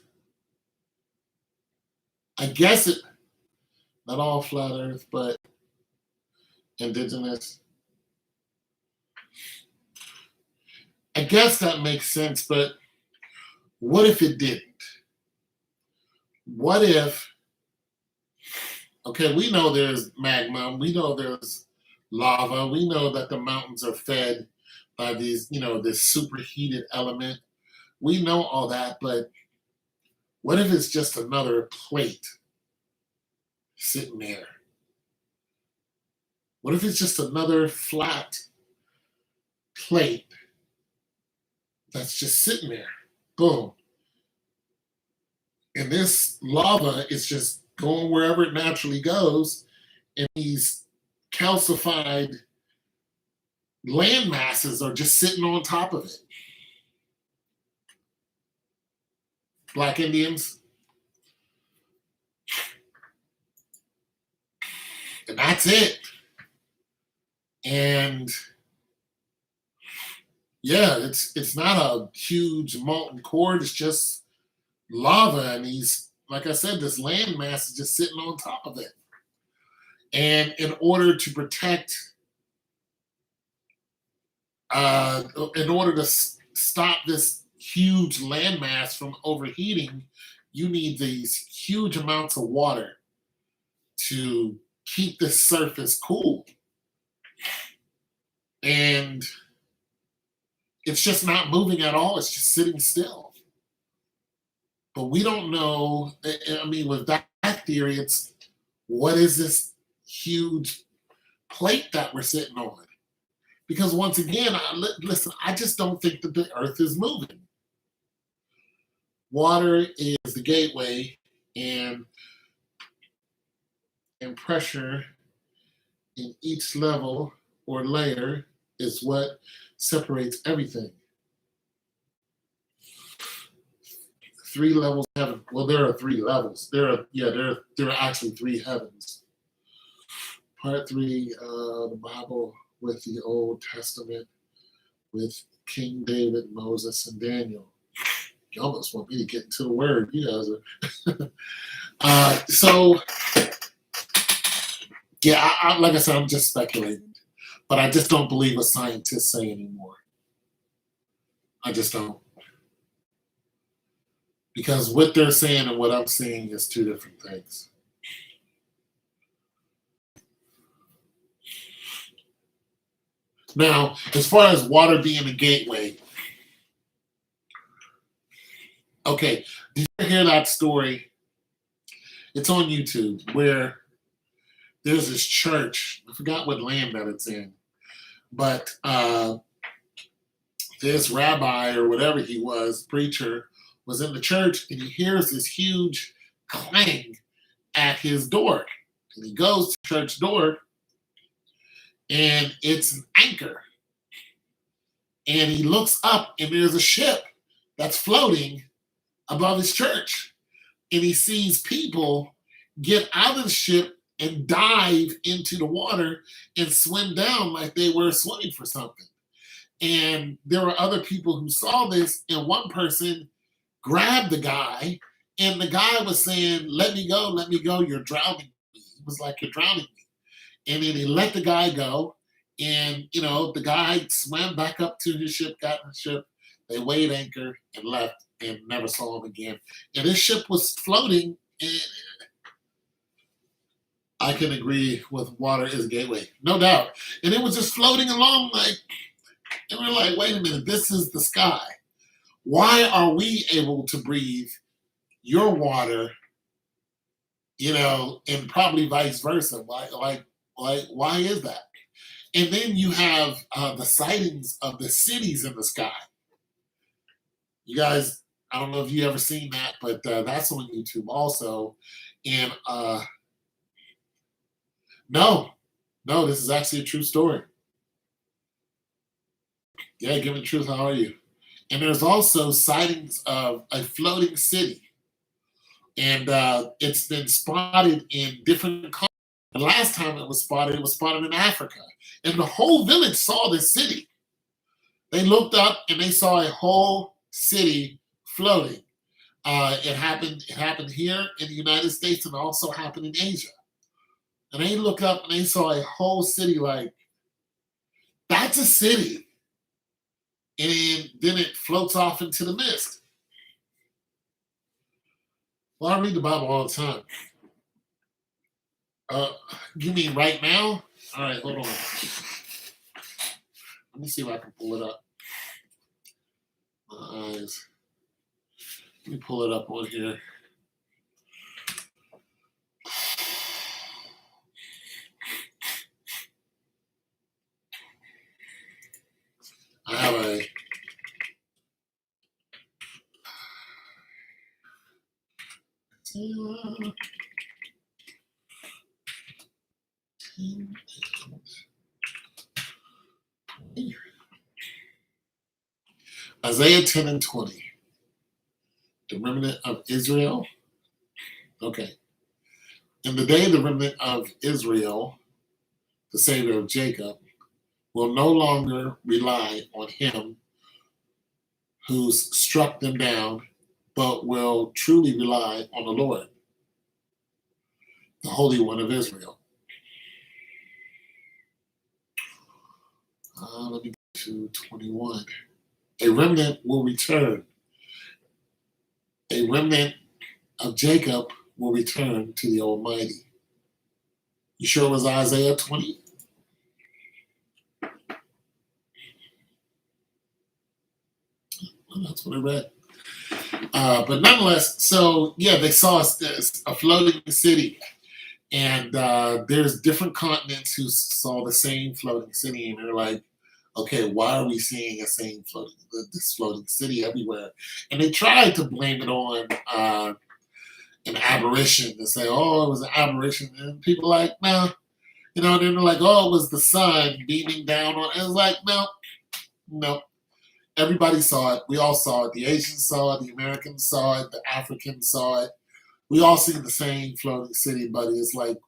I guess it, not all flat earth, but indigenous. I guess that makes sense, but what if it didn't? What if, okay, we know there's magma, we know there's lava, we know that the mountains are fed by these, this superheated element. We know all that, but what if it's just another plate sitting there? What if it's just another flat plate that's just sitting there? Boom. And this lava is just going wherever it naturally goes, and these calcified land masses are just sitting on top of it. Black Indians. And that's it. And yeah, it's not a huge molten core, it's just lava, and these, like I said, this land mass is just sitting on top of it. And in order to protect, in order to stop this huge landmass from overheating, you need these huge amounts of water to keep the surface cool. And it's just not moving at all, it's just sitting still. But we don't know, I mean, with that theory, it's what is this huge plate that we're sitting on? Because once again, listen, I just don't think that the earth is moving. Water is the gateway, and pressure in each level or layer is what separates everything. 3 levels of heaven. Well, there are 3 levels. There are actually 3 heavens. Part 3, the Bible with the Old Testament, with King David, Moses, and Daniel. You almost want me to get into the word. You guys are. So, yeah, like I said, I'm just speculating. But I just don't believe what scientists say anymore. I just don't. Because what they're saying and what I'm seeing is 2 different things. Now, as far as water being a gateway, okay, did you hear that story? It's on YouTube where there's this church. I forgot what land that it's in, but this rabbi or whatever he was, preacher, was in the church, and he hears this huge clang at his door. And he goes to the church door, and it's an anchor. And he looks up, and there's a ship that's floating above his church. And he sees people get out of the ship and dive into the water and swim down like they were swimming for something. And there were other people who saw this, and one person grabbed the guy, and the guy was saying, let me go, you're drowning me. He was like, you're drowning me. And then he let the guy go, and, the guy swam back up to his ship, got in the ship, they weighed anchor and left and never saw him again. And his ship was floating, and I can agree with water is a gateway, no doubt. And it was just floating along and we're like, wait a minute, this is the sky. Why are we able to breathe your water, and probably vice versa? Why is that? And then you have the sightings of the cities in the sky. You guys, I don't know if you ever seen that, but that's on YouTube also. And no, no, this is actually a true story. Yeah, Given Truth, how are you? And there's also sightings of a floating city, and it's been spotted in different countries. The last time it was spotted in Africa, and the whole village saw this city. They looked up and they saw a whole city floating. It happened. It happened here in the United States, and also happened in Asia. And they look up and they saw a whole city. Like, that's a city, and then it floats off into the mist. Well, I read the Bible all the time. You mean right now? All right, hold on. Let me see if I can pull it up. My eyes. Let me pull it up on here. I have a Isaiah 10 and 20. The remnant of Israel. Okay. In the day, the remnant of Israel, the Savior of Jacob, will no longer rely on him who's struck them down, but will truly rely on the Lord, the Holy One of Israel. Let me go to 21. A remnant will return. A remnant of Jacob will return to the Almighty. You sure it was Isaiah 20? Well, that's what I read. But nonetheless, so yeah, they saw a floating city. And there's different continents who saw the same floating city, and they're like, okay, why are we seeing this floating city everywhere? And they tried to blame it on an aberration and say, oh, it was an aberration. And people are like, no, then they're like, oh, it was the sun beaming down on. It was like, no, no. Everybody saw it. We all saw it. The Asians saw it. The Americans saw it. The Africans saw it. We all see the same floating city, buddy. It's like,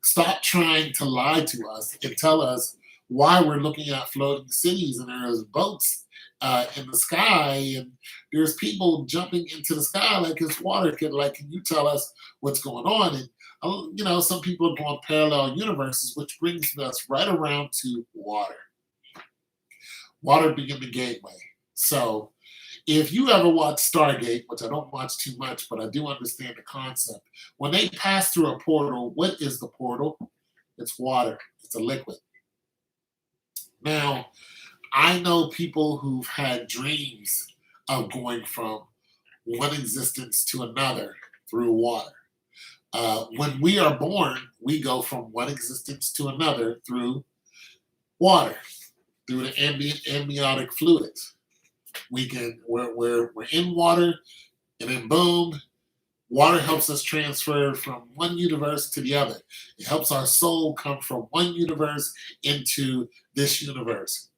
stop trying to lie to us and tell us why we're looking at floating cities and there's boats in the sky and there's people jumping into the sky like it's water. Can you tell us what's going on? And some people are going parallel universes, which brings us right around to water. Water being the gateway. So if you ever watch Stargate, which I don't watch too much, but I do understand the concept, when they pass through a portal, what is the portal? It's water. It's a liquid. Now, I know people who've had dreams of going from one existence to another through water. When we are born, we go from one existence to another through water, through the amniotic fluids. We're in water, and then boom, water helps us transfer from one universe to the other. It helps our soul come from one universe into this universe.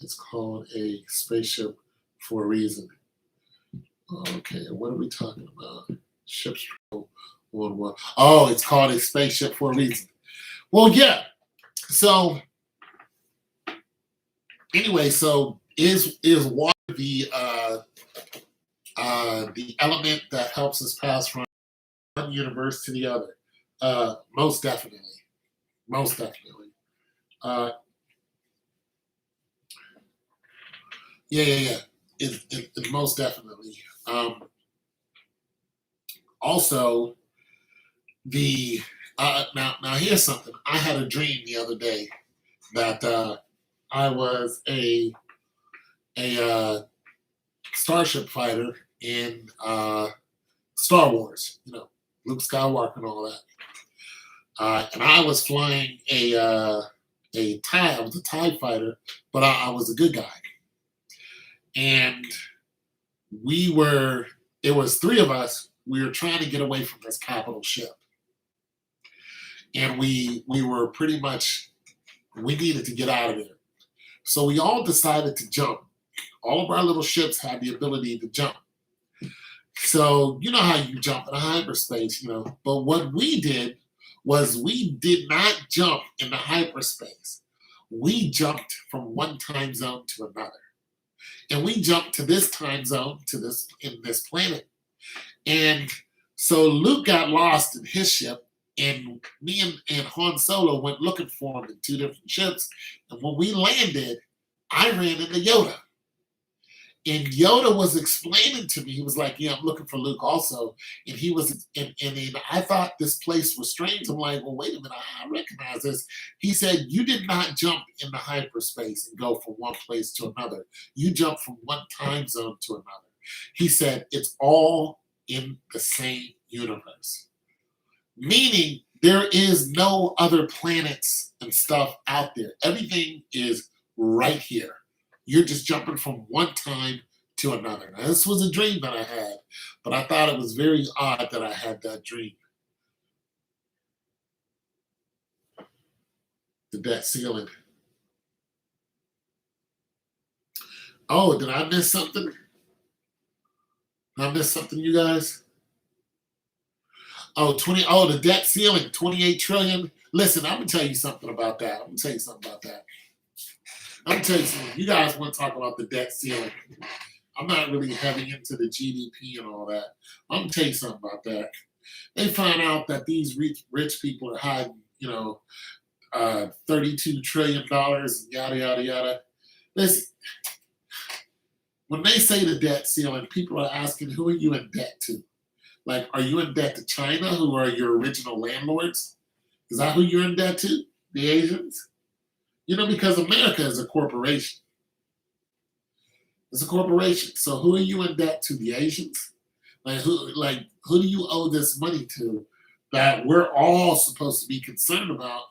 It's called a spaceship for a reason. Okay, what are we talking about? Ships. Oh, it's called a spaceship for a reason. Well, yeah. So anyway, so is water the element that helps us pass from one universe to the other? Most definitely. Most definitely. Yeah. It most definitely. Also, the now here's something. I had a dream the other day that I was a starship fighter in Star Wars. Luke Skywalker and all that. And I was flying a TIE. I was a TIE fighter, but I was a good guy. And it was three of us. We were trying to get away from this capital ship. And we were pretty much, we needed to get out of there. So we all decided to jump. All of our little ships had the ability to jump. So you know how you jump in hyperspace, But what we did was we did not jump into hyperspace. We jumped from one time zone to another. And we jumped to this time zone, in this planet. And so Luke got lost in his ship, and me and Han Solo went looking for him in two different ships. And when we landed, I ran into Yoda. And Yoda was explaining to me, he was like, yeah, I'm looking for Luke also. And he was, and I thought this place was strange. I'm like, well, wait a minute, I recognize this. He said, you did not jump into hyperspace and go from one place to another. You jumped from one time zone to another. He said, it's all in the same universe. Meaning there is no other planets and stuff out there. Everything is right here. You're just jumping from one time to another. Now, this was a dream that I had, but I thought it was very odd that I had that dream. The debt ceiling. Oh, did I miss something? Did I miss something, you guys? Oh, the debt ceiling, 28 trillion. Listen, I'm going to tell you something about that. I'm going to tell you something. You guys want to talk about the debt ceiling. I'm not really heavy into the GDP and all that. I'm going to tell you something about that. They find out that these rich people are hiding, $32 trillion, yada, yada, yada. Listen, when they say the debt ceiling, people are asking, who are you in debt to? Like, are you in debt to China, who are your original landlords? Is that who you're in debt to? The Asians? Because America is a corporation. It's a corporation. So who are you in debt to? The Asians? Who do you owe this money to that we're all supposed to be concerned about?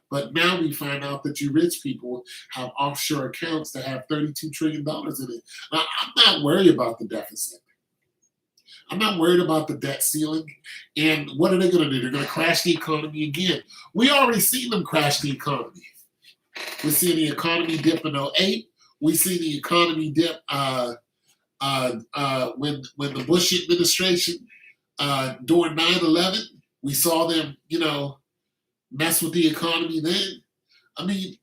But now we find out that you rich people have offshore accounts that have $32 trillion in it. Now, I'm not worried about the deficit. I'm not worried about the debt ceiling. And what are they going to do? They're going to crash the economy again. We already seen them crash the economy. We see the economy dip in 2008. We see the economy dip when the Bush administration during 9/11. We saw them, mess with the economy then. I mean,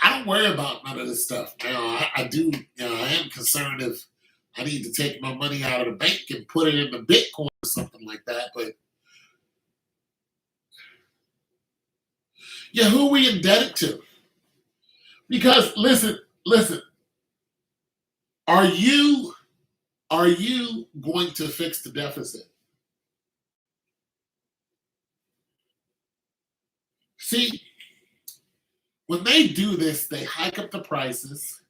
I don't worry about none of this stuff. Now, I do. I am concerned if I need to take my money out of the bank and put it into Bitcoin or something like that. But yeah, who are we indebted to? Because listen, are you going to fix the deficit? See, when they do this, they hike up the prices.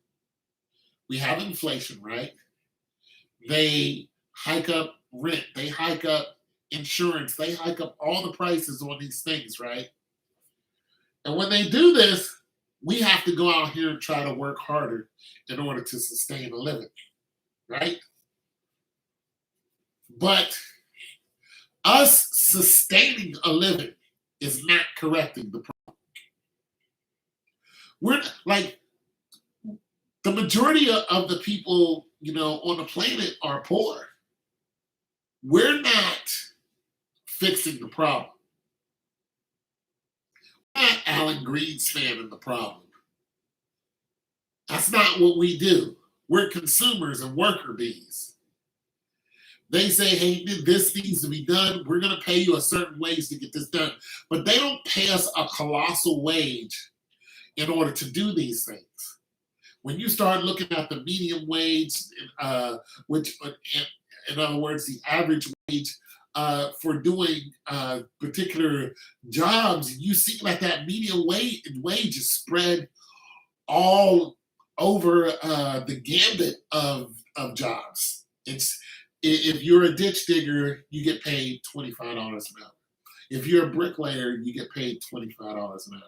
We have inflation, right? They hike up rent. They hike up insurance. They hike up all the prices on these things, right? And when they do this, we have to go out here and try to work harder in order to sustain a living, right? But us sustaining a living is not correcting the problem. We're like, the majority of the people, on the planet are poor. We're not fixing the problem. We're not Alan Greenspan the problem. That's not what we do. We're consumers and worker bees. They say, hey, this needs to be done. We're going to pay you a certain wage to get this done. But they don't pay us a colossal wage in order to do these things. When you start looking at the medium wage, which, in other words, the average wage for doing particular jobs, you see that median wage is spread all over the gambit of jobs. If you're a ditch digger, you get paid $25 an hour. If you're a bricklayer, you get paid $25 an hour.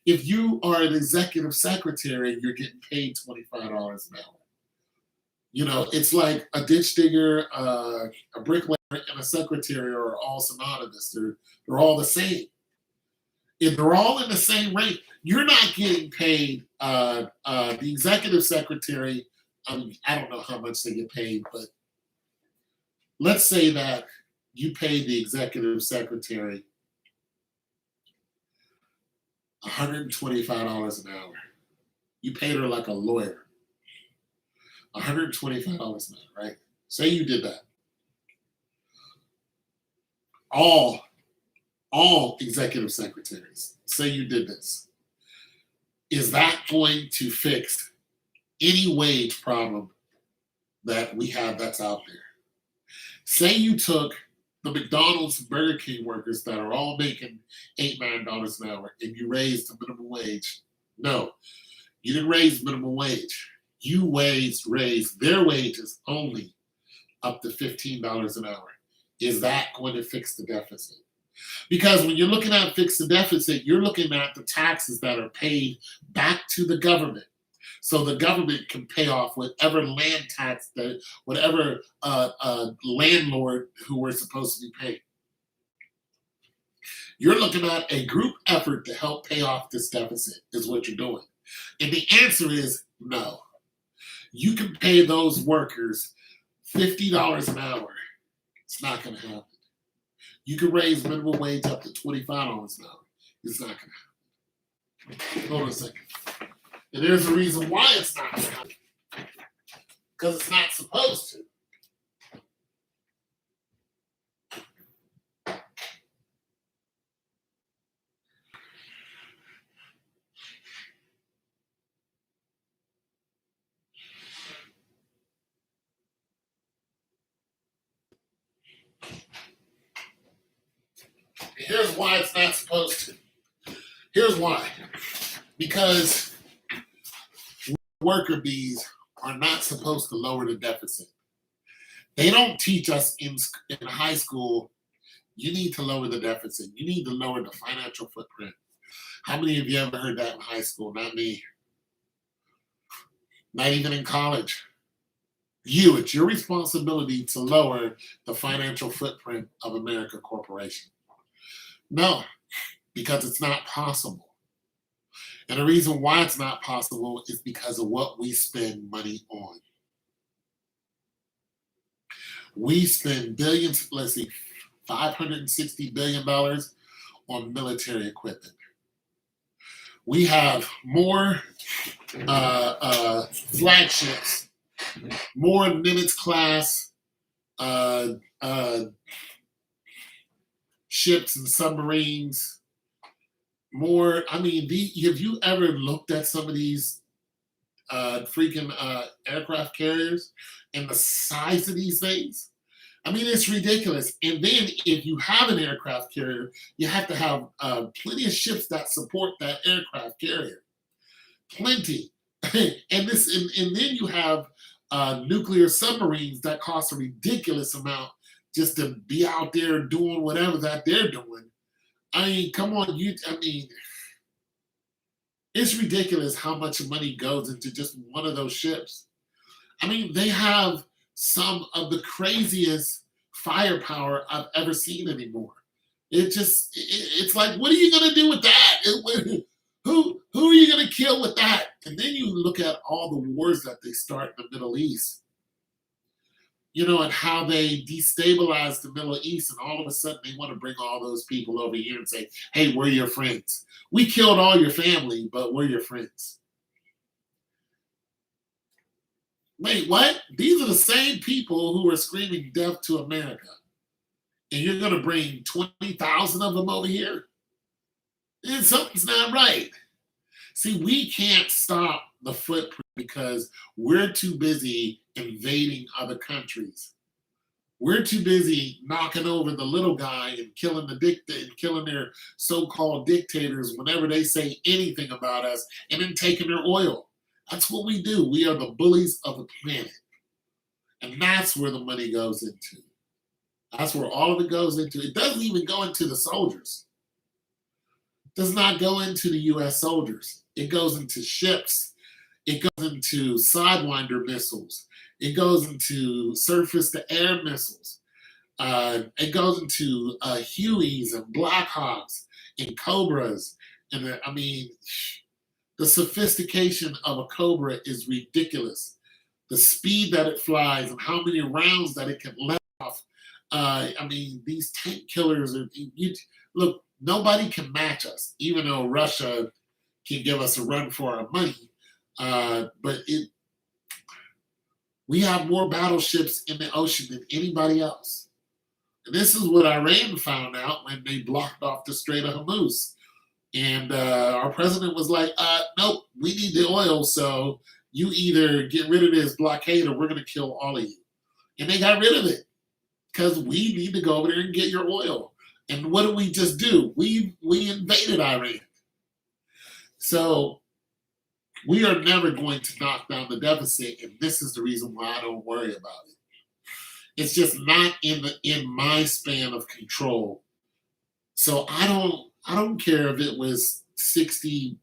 If you are an executive secretary, you're getting paid $25 an hour. You know, it's like a ditch digger, a bricklayer, and a secretary are all synonymous. They're all the same. If they're all in the same rate, you're not getting paid. The executive secretary, I don't know how much they get paid, but let's say that you pay the executive secretary $125 an hour. You paid her like a lawyer. $125 an hour, right? Say you did that. All executive secretaries, say you did this. Is that going to fix any wage problem that we have that's out there? Say you took the McDonald's, Burger King workers that are all making $8, $9 an hour and you raised the minimum wage. No, you didn't raise minimum wage. You raised their wages only up to $15 an hour. Is that going to fix the deficit? Because when you're looking at fix the deficit, you're looking at the taxes that are paid back to the government. So the government can pay off whatever land tax that whatever landlord who we're supposed to be paying. You're looking at a group effort to help pay off this deficit is what you're doing. And the answer is no. You can pay those workers $50 an hour. It's not going to happen. You can raise minimum wage up to $25 an hour. It's not going to happen. Hold on a second. And there's a reason why it's not going to happen. Because it's not supposed to. Here's why it's not supposed to. Here's why. Because worker bees are not supposed to lower the deficit. They don't teach us in high school, you need to lower the deficit. You need to lower the financial footprint. How many of you ever heard that in high school? Not me. Not even in college. It's your responsibility to lower the financial footprint of America Corporation. No, because it's not possible. And the reason why it's not possible is because of what we spend money on. We spend billions, let's see, $560 billion on military equipment. We have more flagships, more Nimitz class ships and submarines, more. I mean, have you ever looked at some of these freaking aircraft carriers and the size of these things? I mean, it's ridiculous. And then if you have an aircraft carrier, you have to have plenty of ships that support that aircraft carrier. Plenty. and then you have nuclear submarines that cost a ridiculous amount just to be out there doing whatever that they're doing. I mean, come on, it's ridiculous how much money goes into just one of those ships. I mean, they have some of the craziest firepower I've ever seen anymore. It's like, what are you going to do with that? Who are you going to kill with that? And then you look at all the wars that they start in the Middle East, and how they destabilize the Middle East, and all of a sudden they want to bring all those people over here and say, hey, we're your friends. We killed all your family, but we're your friends. Wait, what? These are the same people who are screaming death to America. And you're going to bring 20,000 of them over here? And something's not right. See, we can't stop the footprint because we're too busy invading other countries. We're too busy knocking over the little guy and killing and killing their so-called dictators whenever they say anything about us, and then taking their oil. That's what we do. We are the bullies of the planet. And that's where the money goes into. That's where all of it goes into. It doesn't even go into the soldiers. It does not go into the U.S. soldiers. It goes into ships. It goes into Sidewinder missiles. It goes into surface-to-air missiles. It goes into Hueys and Blackhawks and Cobras. And I mean, the sophistication of a Cobra is ridiculous. The speed that it flies and how many rounds that it can let off. I mean, these tank killers are. Look, nobody can match us, even though Russia can give us a run for our money. But we have more battleships in the ocean than anybody else. And this is what Iran found out when they blocked off the Strait of Hormuz. And our president was like, nope, we need the oil, so you either get rid of this blockade or we're going to kill all of you. And they got rid of it because we need to go over there and get your oil. And what did we just do? We invaded Iran. So we are never going to knock down the deficit, and this is the reason why I don't worry about it. It's just not in my span of control. So I don't care if it was 60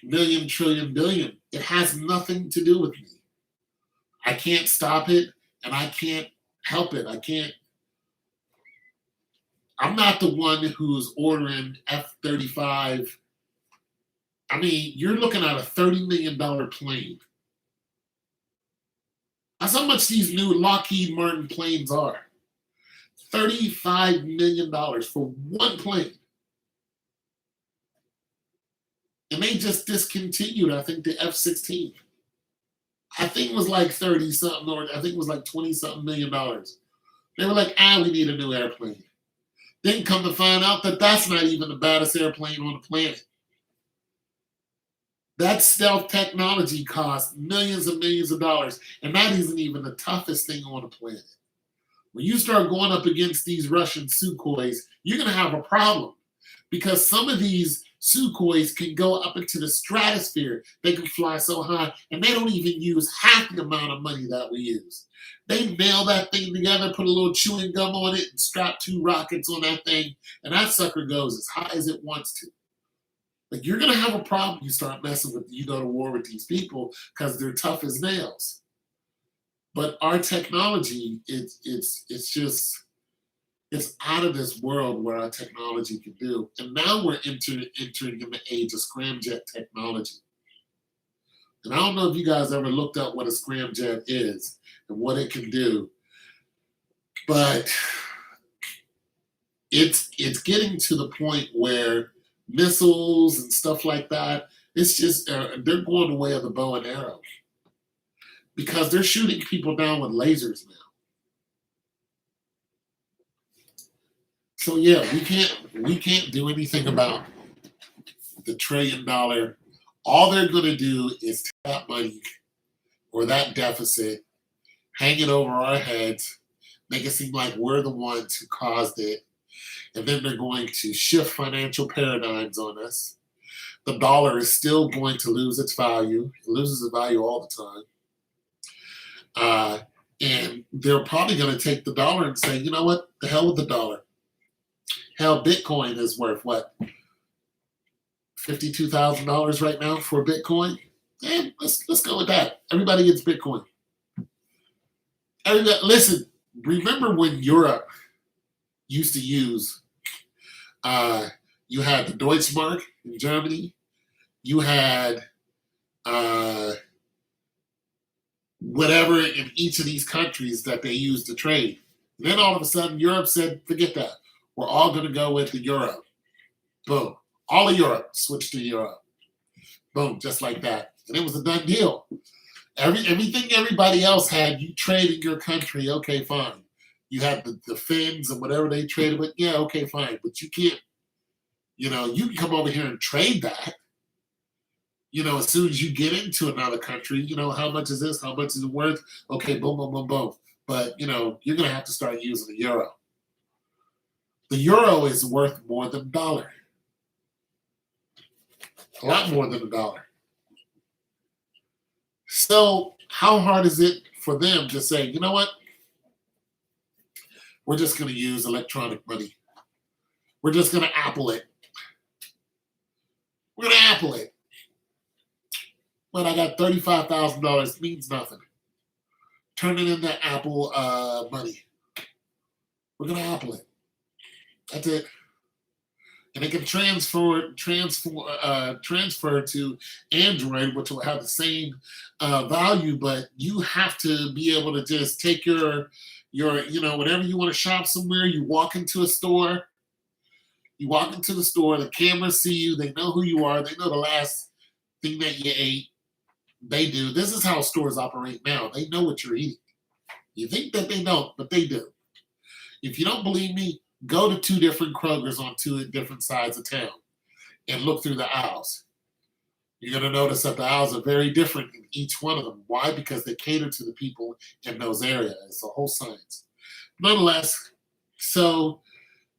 million, trillion, billion. It has nothing to do with me. I can't stop it, and I can't help it. I'm not the one who's ordering F-35. I mean, you're looking at a $30 million plane. That's how much these new Lockheed Martin planes are. $35 million for one plane. And they just discontinued, I think, the F-16. I think it was like 30 something, or I think it was like 20 something million dollars. They were like, we need a new airplane. Then come to find out that that's not even the baddest airplane on the planet. That stealth technology costs millions and millions of dollars, and that isn't even the toughest thing on the planet. When you start going up against these Russian Sukhois, you're going to have a problem because some of these Sukhois can go up into the stratosphere. They can fly so high, and they don't even use half the amount of money that we use. They nail that thing together, put a little chewing gum on it, and strap 2 rockets on that thing, and that sucker goes as high as it wants to. Like, you're gonna have a problem. You start messing with, you go to war with these people because they're tough as nails. But our technology, it's out of this world where our technology can do. And now we're entering in the age of scramjet technology. And I don't know if you guys ever looked up what a scramjet is and what it can do, but it's getting to the point where missiles and stuff like that, it's just, they're going the way of the bow and arrow because they're shooting people down with lasers now. So yeah, we can't do anything about the $1 trillion. All they're going to do is take that money or that deficit, hang it over our heads, make it seem like we're the ones who caused it, and then they're going to shift financial paradigms on us. The dollar is still going to lose its value. It loses its value all the time. And they're probably going to take the dollar and say, you know what, the hell with the dollar. Hell, Bitcoin is worth what? $52,000 right now for Bitcoin? Let's go with that. Everybody gets Bitcoin. Listen, remember when Europe used to use, you had the Deutschmark in Germany, you had whatever in each of these countries that they used to trade. And then all of a sudden Europe said, forget that. We're all going to go with the euro. Boom. All of Europe switched to euro. Boom, just like that. And it was a done deal. Everything everybody else had, you trade in your country, okay, fine. You had the Finns and whatever they traded with, yeah, okay, fine. But you can't, you can come over here and trade that. As soon as you get into another country, how much is this? How much is it worth? Okay, boom, boom, boom, boom. But, you know, you're going to have to start using the euro. The euro is worth more than a dollar. A lot more than a dollar. So how hard is it for them to say, you know what? We're just going to use electronic money. We're just going to Apple it. We're going to Apple it. When I got $35,000, means nothing. Turn it into Apple money. We're going to Apple it. That's it. And it can transfer to Android, which will have the same value, but you have to be able to just take your whenever you want to shop somewhere, you walk into a store, the cameras see you, they know who you are, they know the last thing that you ate. They do. This is how stores operate now. They know what you're eating. You think that they don't, but they do. If you don't believe me, go to 2 different Krogers on 2 different sides of town and look through the aisles. You're going to notice that the aisles are very different in each one of them. Why? Because they cater to the people in those areas. It's a whole science. Nonetheless, so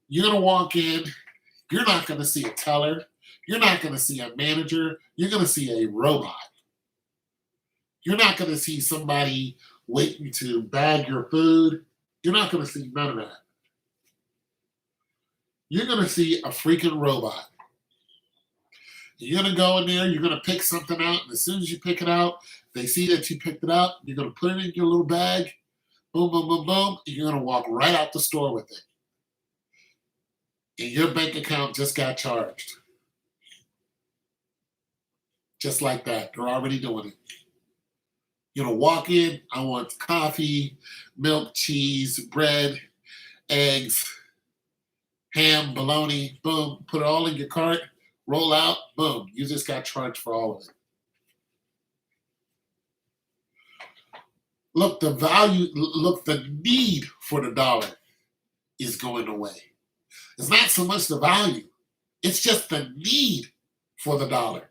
you're going to walk in. You're not going to see a teller. You're not going to see a manager. You're going to see a robot. You're not going to see somebody waiting to bag your food. You're not going to see none of that. You're going to see a freaking robot. You're going to go in there, you're going to pick something out, and as soon as you pick it out, they see that you picked it up, you're going to put it in your little bag, boom, boom, boom, boom, and you're going to walk right out the store with it. And your bank account just got charged. Just like that. They're already doing it. You're going to walk in, I want coffee, milk, cheese, bread, eggs, ham, bologna, boom, put it all in your cart, roll out, boom, you just got charged for all of it. Look, the need for the dollar is going away. It's not so much the value, it's just the need for the dollar.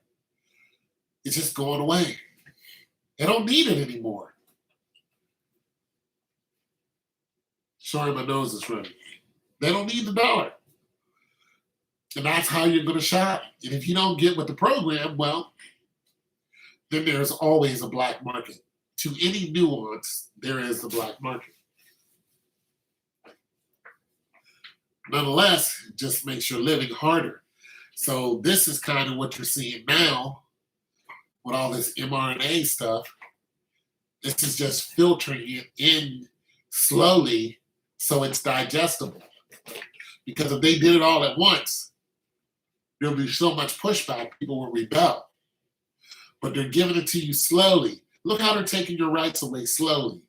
It's just going away. They don't need it anymore. Sorry, my nose is running. They don't need the dollar. And that's how you're going to shop. And if you don't get with the program, well, then there's always a black market. To any nuance, there is the black market. Nonetheless, it just makes your living harder. So this is kind of what you're seeing now with all this mRNA stuff. This is just filtering it in slowly so it's digestible. Because if they did it all at once, there'll be so much pushback, people will rebel. But they're giving it to you slowly. Look how they're taking your rights away slowly.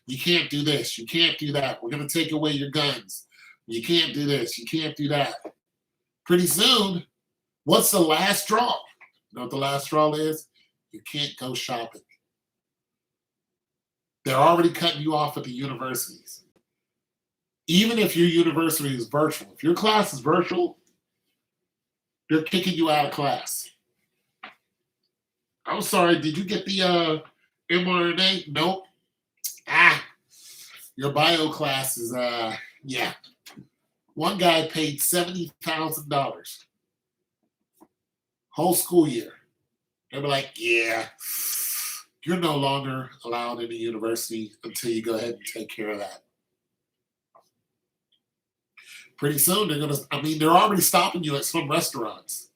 You can't do this. You can't do that. We're going to take away your guns. You can't do this. You can't do that. Pretty soon, what's the last straw? You know what the last straw is? You can't go shopping. They're already cutting you off at the universities. Even if your university is virtual, if your class is virtual, they're kicking you out of class. I'm sorry, did you get the mRNA? Nope. Your bio class is, yeah. One guy paid $70,000. Whole school year. They were like, yeah, you're no longer allowed in the university until you go ahead and take care of that. Pretty soon they're already stopping you at some restaurants.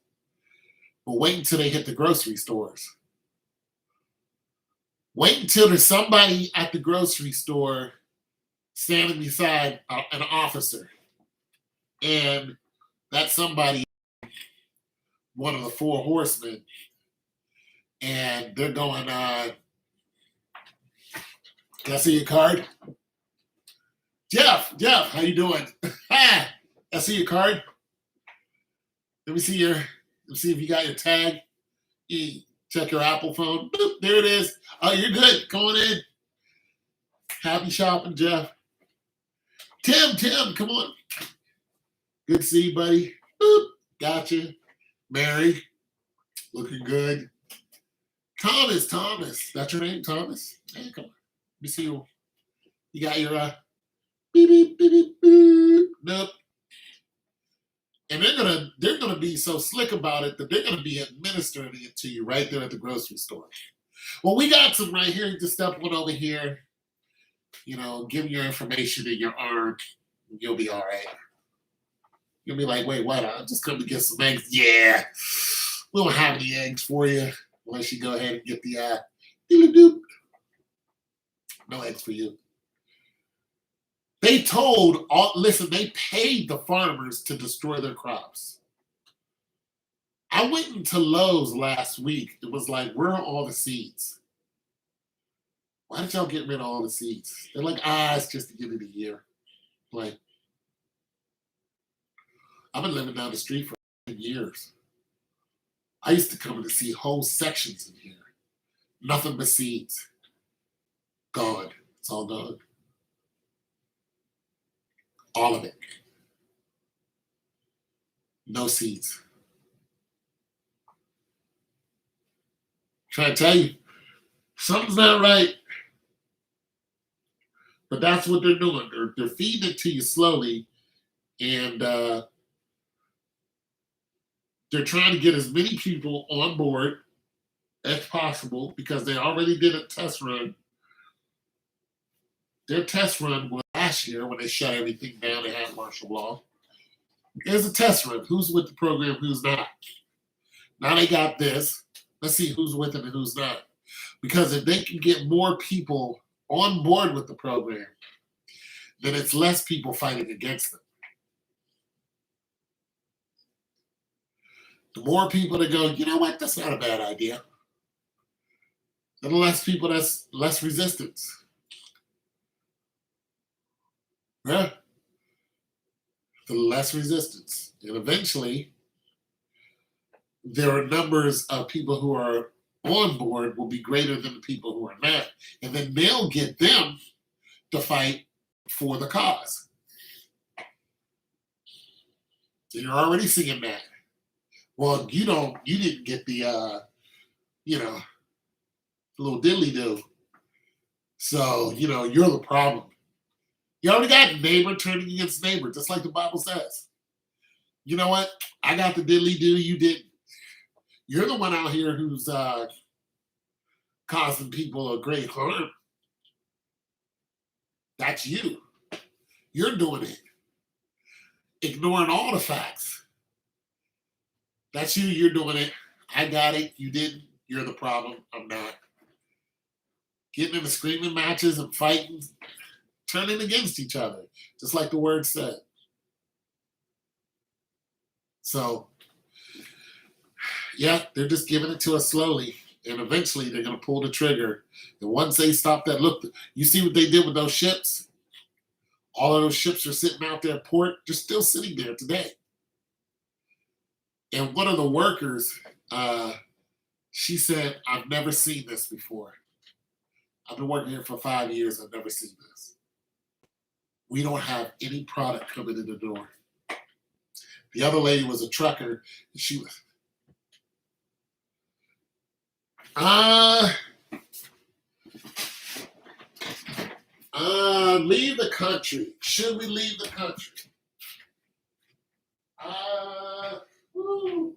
But wait until they hit the grocery stores. Wait until there's somebody at the grocery store standing beside an officer. And that somebody, one of the 4 horsemen, and they're going, can I see your card? Jeff, how you doing? I see your card. Let me see if you got your tag. You check your Apple phone. Boop, there it is. Oh, you're good. Come on in. Happy shopping, Jeff. Tim, come on. Good to see you, buddy. Boop, gotcha. Mary, looking good. Thomas. That's your name, Thomas? Hey, come on. Let me see you. You got your beep beep beep beep beep. Nope. And they're gonna be so slick about it that they're gonna be administering it to you right there at the grocery store. Well, we got some right here. You just step one over here. Give your information and your arm. You'll be all right. You'll be like, wait, what? I'm just coming to get some eggs. Yeah, we don't have any eggs for you unless you go ahead and get the doop. No eggs for you. They they paid the farmers to destroy their crops. I went into Lowe's last week. It was like, where are all the seeds? Why did y'all get rid of all the seeds? They're like, it's just to give it a year. Like, I've been living down the street for years. I used to come in to see whole sections in here. Nothing but seeds. Gone. It's all gone. All of it. No seeds. Trying to tell you, something's not right. But that's what they're doing. They're feeding it to you slowly, and they're trying to get as many people on board as possible because they already did a test run. Their test run was last year when they shut everything down. They had martial law. Here's a test run. Who's with the program, who's not? Now they got this. Let's see who's with it and who's not. Because if they can get more people on board with the program, then it's less people fighting against them. The more people that go, you know what, that's not a bad idea. Then the less people, that's less resistance. Yeah. The less resistance. And eventually, there are numbers of people who are on board will be greater than the people who are not. And then they'll get them to fight for the cause. So you're already seeing that. Well, you didn't get the, little diddly do. So, you're the problem. You already got neighbor turning against neighbor, just like the Bible says. You know what? I got the diddly do, you didn't. You're the one out here who's causing people a great harm. That's you. You're doing it. Ignoring all the facts. That's you. You're doing it. I got it. You didn't. You're the problem. I'm not. Getting into screaming matches and fighting, turning against each other, just like the word said. So, yeah, they're just giving it to us slowly. And eventually they're going to pull the trigger. And once they stop that, look, you see what they did with those ships? All of those ships are sitting out there at port. They're still sitting there today. And one of the workers, she said, I've never seen this before. I've been working here for 5 years. I've never seen this. We don't have any product coming in the door. The other lady was a trucker. And she was, leave the country. Should we leave the country? Woo.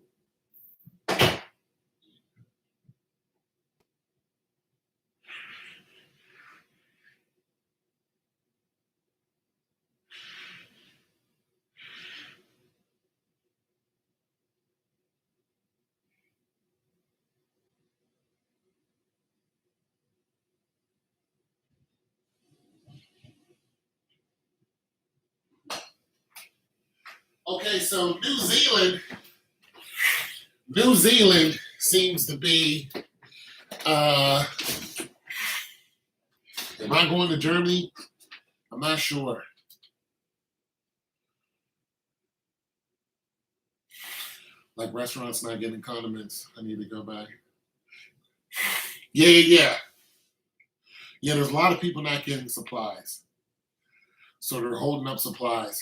Okay, so New Zealand seems to be, am I going to Germany? I'm not sure. Like restaurants not getting condiments. I need to go back. Yeah. Yeah, there's a lot of people not getting supplies. So they're holding up supplies.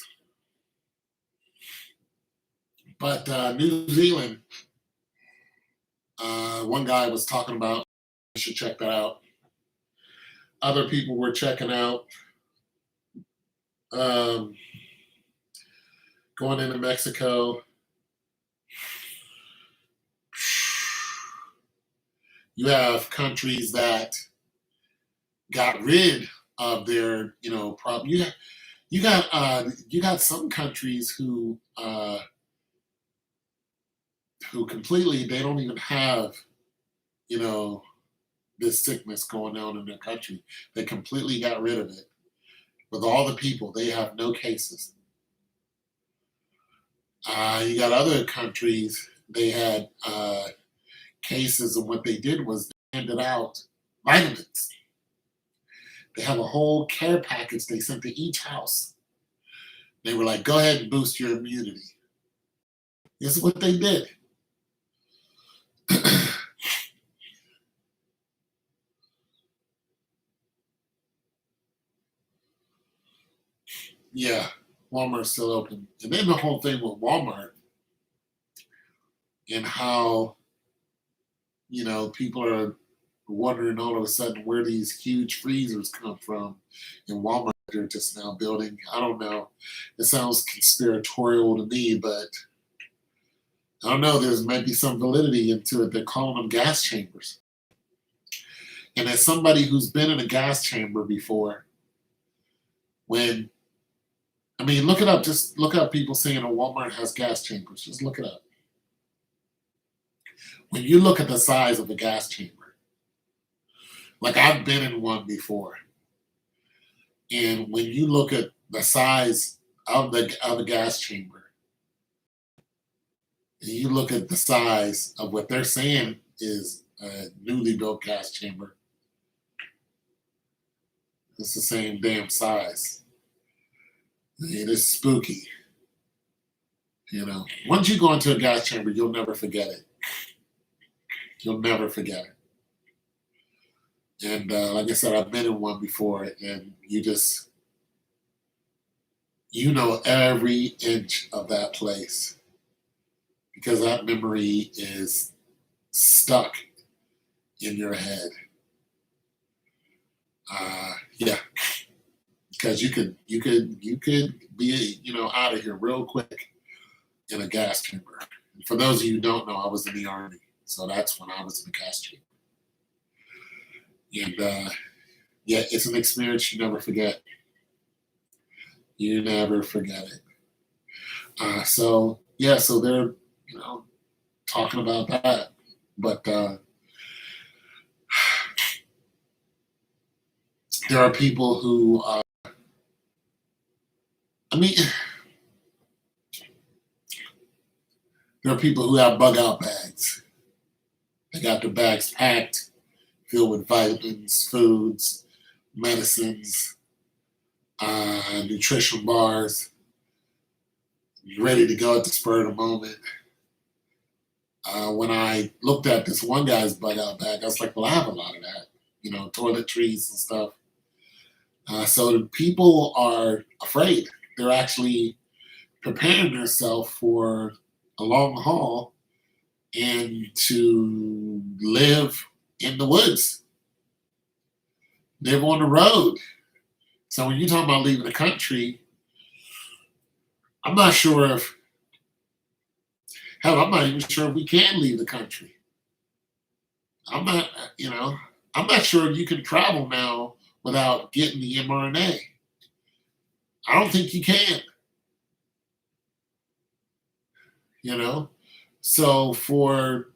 But New Zealand, one guy was talking about, you should check that out. Other people were checking out Um, Going into Mexico, you have countries that got rid of their, problem. You got some countries who completely they don't even have, you know, this sickness going on in their country. They completely got rid of it. With all the people, they have no cases. You got other countries, they had cases, and what they did was they handed out vitamins. They have a whole care package they sent to each house. They were like, go ahead and boost your immunity. This is what they did. Yeah, Walmart's still open. And then the whole thing with Walmart and how, people are wondering all of a sudden where these huge freezers come from in Walmart they're just now building. I don't know. It sounds conspiratorial to me, but I don't know. There's might be some validity into it. They're calling them gas chambers. And as somebody who's been in a gas chamber before, when look it up. Just look up people saying a Walmart has gas chambers. Just look it up. When you look at the size of a gas chamber, like I've been in one before, and when you look at the size of the gas chamber, and you look at the size of what they're saying is a newly built gas chamber, it's the same damn size. It is spooky. Once you go into a gas chamber, you'll never forget it. You'll never forget it. And like I said, I've been in one before, and you know every inch of that place because that memory is stuck in your head. Yeah, because you could be out of here real quick in a gas chamber. And for those of you who don't know, I was in the Army, so that's when I was in the gas chamber. And yeah, it's an experience you never forget. You never forget it. So yeah, so they're talking about that, but there are people who, I mean, there are people who have bug out bags. They got their bags packed, filled with vitamins, foods, medicines, nutrition bars, ready to go at the spur of the moment. When I looked at this one guy's bug out bag, I was like, well, I have a lot of that, toiletries and stuff. So people are afraid. They're actually preparing themselves for a long haul and to live in the woods, live on the road. So when you're talking about leaving the country, I'm not sure if, hell, I'm not even sure if we can leave the country. I'm not, I'm not sure if you can travel now without getting the mRNA. I don't think you can, So for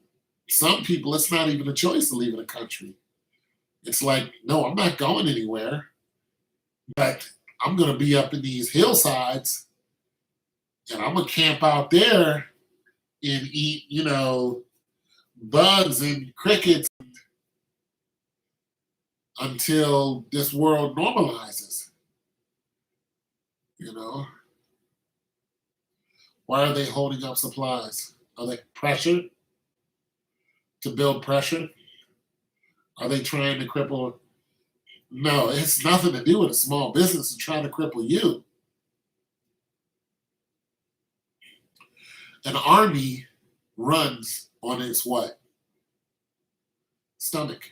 some people, it's not even a choice to leave the country. It's like, no, I'm not going anywhere, but I'm going to be up in these hillsides and I'm going to camp out there and eat, bugs and crickets until this world normalizes. Why are they holding up supplies? Are they pressure to build pressure? Are they trying to cripple? No, it's nothing to do with a small business to try to cripple you. An army runs on its what? Stomach.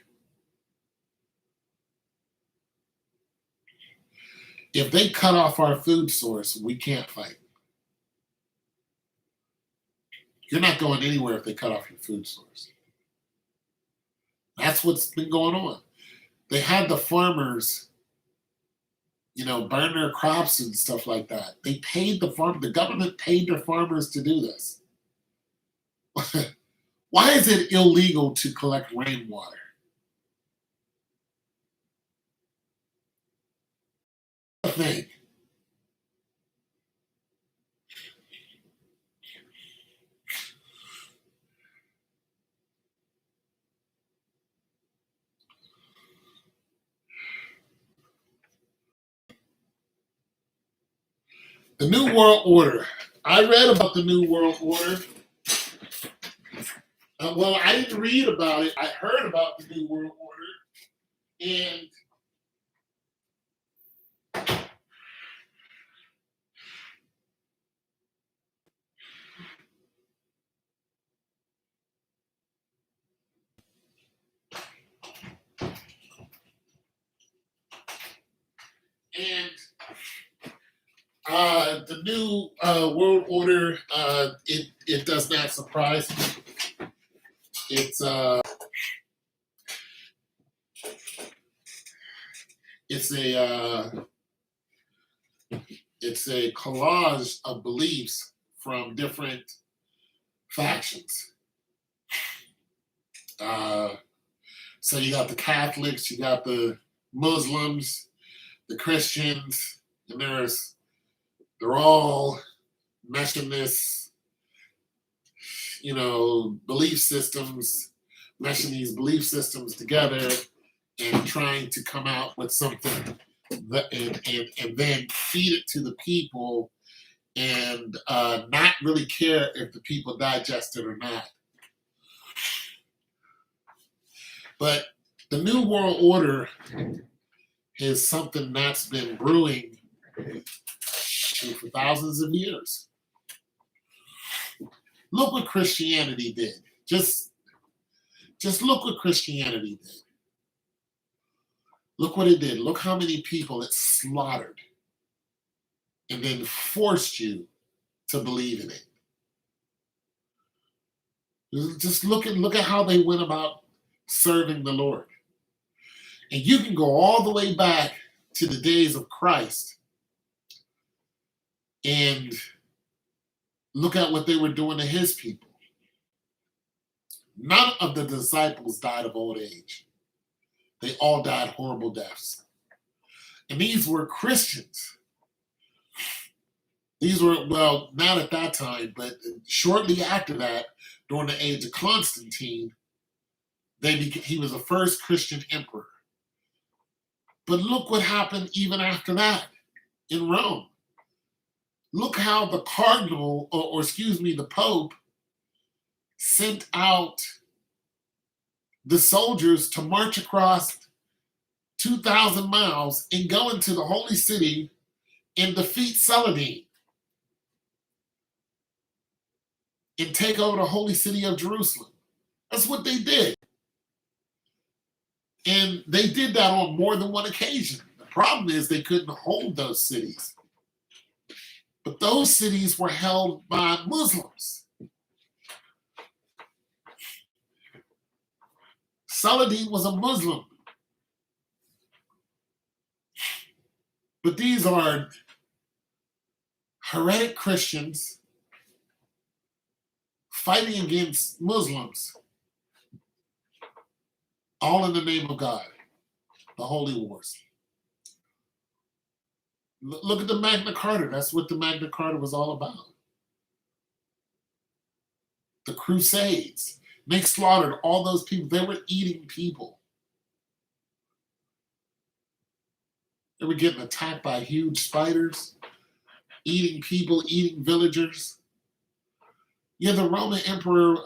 If they cut off our food source, we can't fight. You're not going anywhere if they cut off your food source. That's what's been going on. They had the farmers, burn their crops and stuff like that. They paid the government paid their farmers to do this. Why is it illegal to collect rainwater? I think the New World Order. I read about the New World Order. Well, I didn't read about it. I heard about the New World Order, and the New World Order. It does not surprise me. It's a collage of beliefs from different factions. So you got the Catholics, you got the Muslims, the Christians, and they're all meshing this, belief systems, meshing these belief systems together and trying to come out with something and then feed it to the people and not really care if the people digest it or not. But the New World Order is something that's been brewing for thousands of years. Look what Christianity did. Just look what Christianity did. Look what it did. Look how many people it slaughtered and then forced you to believe in it. Just look at how they went about serving the Lord. And you can go all the way back to the days of Christ and look at what they were doing to his people. None of the disciples died of old age. They all died horrible deaths. And these were Christians. These were, well, not at that time, but shortly after that, during the age of Constantine, he was the first Christian emperor. But look what happened even after that in Rome. Look how the cardinal, the Pope, sent out the soldiers to march across 2,000 miles and go into the holy city and defeat Saladin and take over the holy city of Jerusalem. That's what they did. And they did that on more than one occasion. The problem is they couldn't hold those cities. But those cities were held by Muslims. Saladin was a Muslim. But these are heretic Christians fighting against Muslims, all in the name of God, the holy wars. Look at the Magna Carta. That's what the Magna Carta was all about. The Crusades. They slaughtered all those people. They were eating people. They were getting attacked by huge spiders, eating people, eating villagers. Yeah, the Roman emperor,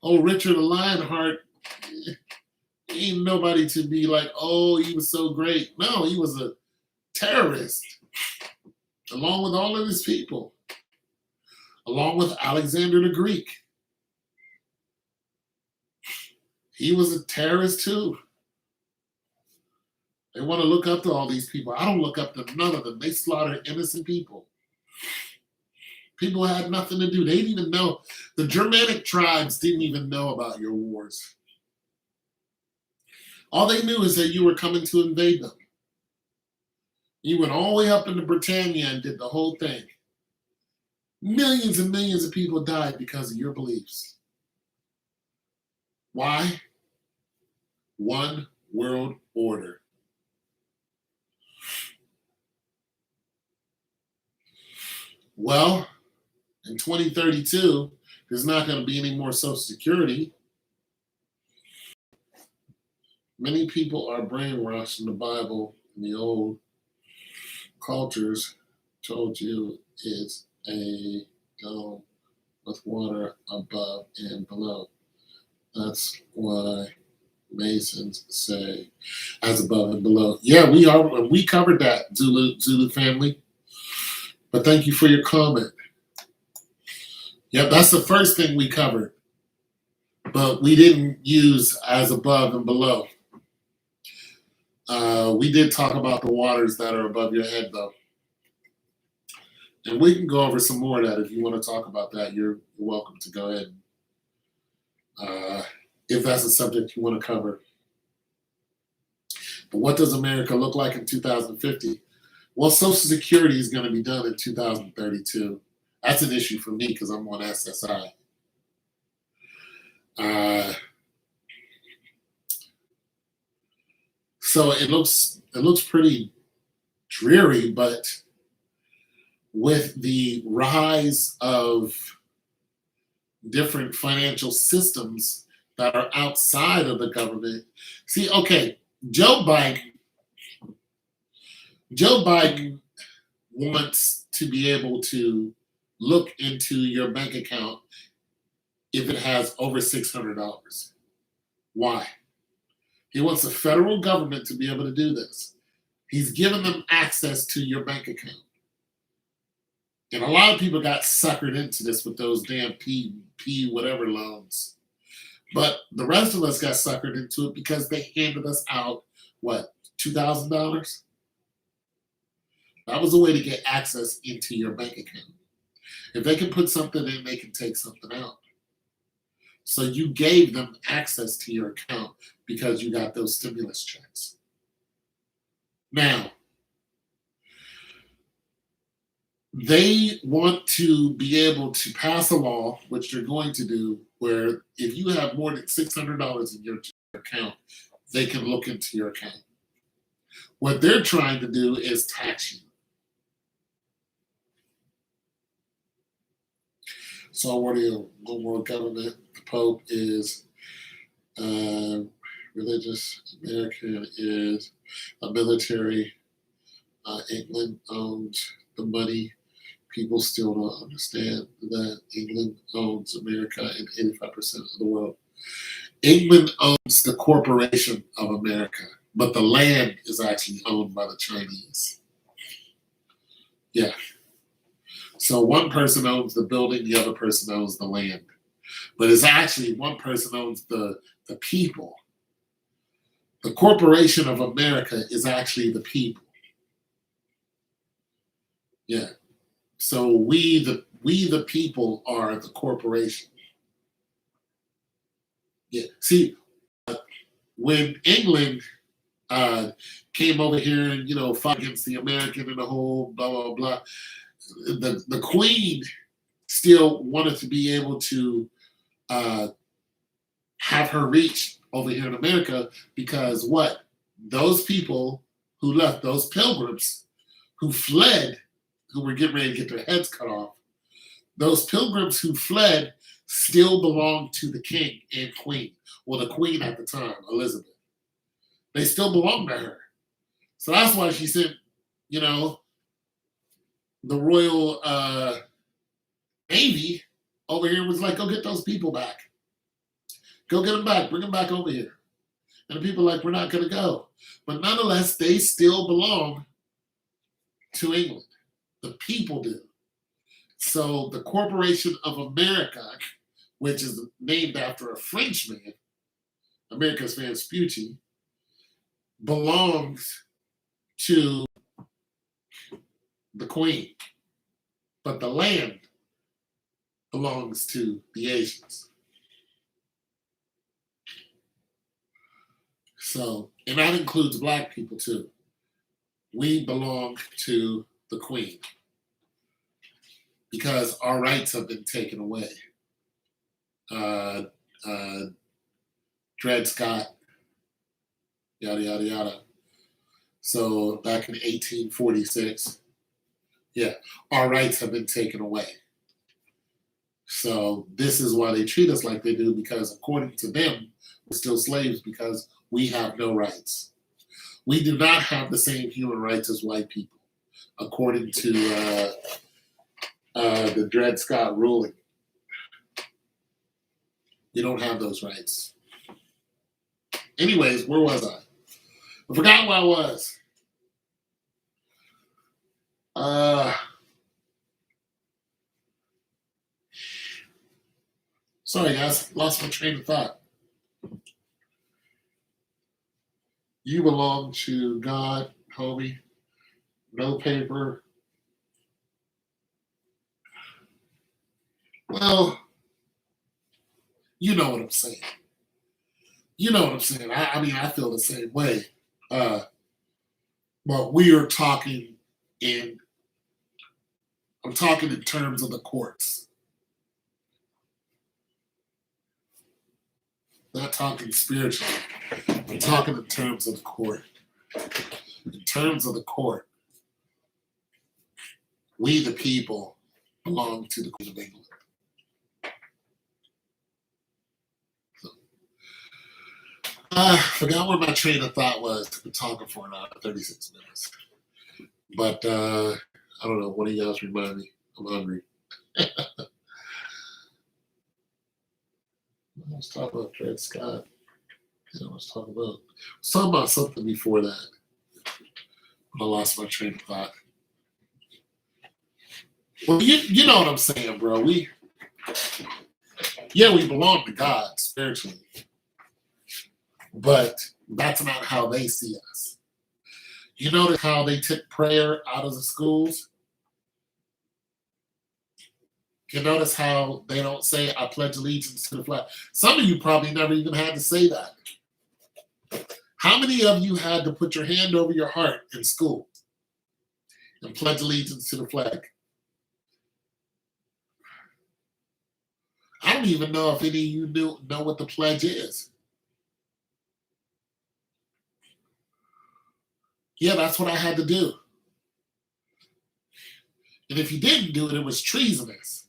Richard the Lionheart, ain't nobody to be like, oh, he was so great. No, he was a terrorist, along with all of his people, along with Alexander the Greek. He was a terrorist too. They want to look up to all these people. I don't look up to none of them. They slaughter innocent people. People had nothing to do. They didn't even know. The Germanic tribes didn't even know about your wars. All they knew is that you were coming to invade them. You went all the way up into Britannia and did the whole thing. Millions and millions of people died because of your beliefs. Why? One world order. Well, in 2032, there's not going to be any more Social Security. Many people are brainwashed in the Bible and the old cultures told you it's a dome with water above and below. That's why Masons say as above and below. Yeah, we covered that, Zulu family. But thank you for your comment. Yep, that's the first thing we covered. But we didn't use as above and below. We did talk about the waters that are above your head, though. And we can go over some more of that if you want to talk about that. You're welcome to go ahead. If that's a subject you want to cover. But what does America look like in 2050? Well, Social Security is going to be done in 2032. That's an issue for me because I'm on SSI. So it looks pretty dreary, but with the rise of different financial systems that are outside of the government. See, okay, Joe Biden wants to be able to look into your bank account if it has over $600. Why? He wants the federal government to be able to do this. He's given them access to your bank account. And a lot of people got suckered into this with those damn P whatever loans. But the rest of us got suckered into it because they handed us out, what, $2,000? That was a way to get access into your bank account. If they can put something in, they can take something out. So you gave them access to your account because you got those stimulus checks. Now, they want to be able to pass a law, which they're going to do, where if you have more than $600 in your account, they can look into your account. What they're trying to do is tax you. So what are you? One world government. The Pope is religious. American is a military. England owns the money. People still don't understand that England owns America and 85% of the world. England owns the corporation of America, but the land is actually owned by the Chinese. Yeah. So one person owns the building, the other person owns the land. But it's actually one person owns the people. The corporation of America is actually the people. Yeah. So we the people are the corporation. Yeah. See, when England came over here and fought against the American and the whole blah blah blah, the Queen still wanted to be able to have her reach over here in America because what? Those people who left, those pilgrims who fled, who were getting ready to get their heads cut off, those pilgrims who fled still belonged to the king and queen. Well, the queen at the time, Elizabeth. They still belonged to her. So that's why she sent, the Royal Navy over here was like, go get those people back. Go get them back. Bring them back over here. And the people are like, we're not going to go. But nonetheless, they still belong to England. The people do. So the Corporation of America, which is named after a Frenchman, America's Vespucci, belongs to the queen, but the land belongs to the Asians. So, and that includes black people too. We belong to the queen because our rights have been taken away. Dred Scott, yada, yada, yada. So back in 1846, yeah, our rights have been taken away. So this is why they treat us like they do, because according to them, we're still slaves because we have no rights. We do not have the same human rights as white people, according to the Dred Scott ruling. We don't have those rights. Anyways, where was I? I forgot where I was. Sorry, guys. Lost my train of thought. You belong to God, homie. No paper. Well, you know what I'm saying. You know what I'm saying. I mean, I feel the same way. But we are talking I'm talking in terms of the courts. Not talking spiritually. I'm talking in terms of the court. In terms of the court, we the people belong to the Queen of England. So, I forgot where my train of thought was. I've been talking for an hour, 36 minutes. But I don't know. One of y'all remind me. I'm hungry. Let's talk about Dred Scott. Let's talk about something before that. I lost my train of thought. Well, you know what I'm saying, bro. We belong to God spiritually, but that's not how they see us. You notice how they took prayer out of the schools? You notice how they don't say, I pledge allegiance to the flag. Some of you probably never even had to say that. How many of you had to put your hand over your heart in school and pledge allegiance to the flag? I don't even know if any of you know what the pledge is. Yeah, that's what I had to do. And if you didn't do it, it was treasonous.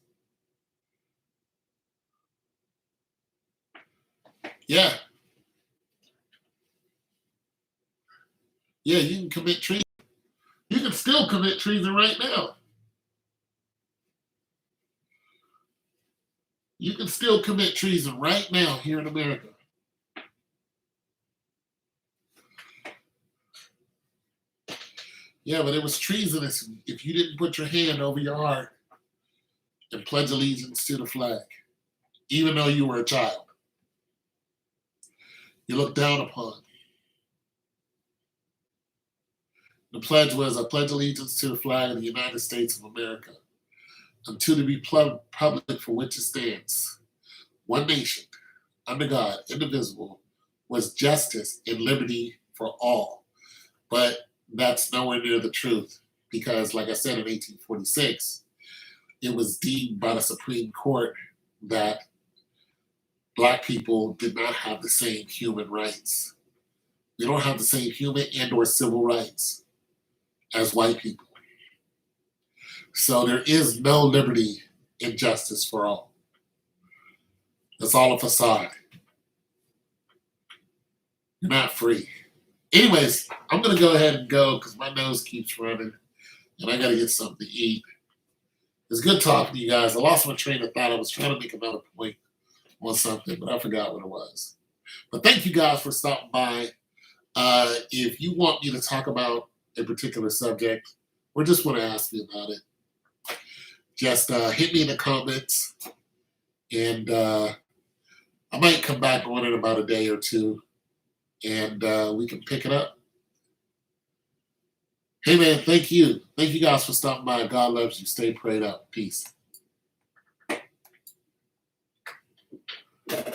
Yeah. Yeah, you can commit treason. You can still commit treason right now. You can still commit treason right now here in America. Yeah, but it was treasonous if you didn't put your hand over your heart and pledge allegiance to the flag, even though you were a child. You looked down upon. The pledge was, I pledge allegiance to the flag of the United States of America, and to the republic for which it stands, one nation, under God, indivisible, with justice and liberty for all. But that's nowhere near the truth because, like I said, in 1846, it was deemed by the Supreme Court that Black people did not have the same human rights. We don't have the same human and or civil rights as white people. So there is no liberty and justice for all. It's all a facade. You're not free. Anyways, I'm going to go ahead and go because my nose keeps running and I got to get something to eat. It's good talking to you guys. I lost my train of thought. I was trying to make another point on something, but I forgot what it was. But thank you guys for stopping by. If you want me to talk about a particular subject or just want to ask me about it, just hit me in the comments and I might come back on in about a day or two and we can pick it up. Hey, man, thank you. Thank you guys for stopping by. God loves you. Stay prayed up. Peace.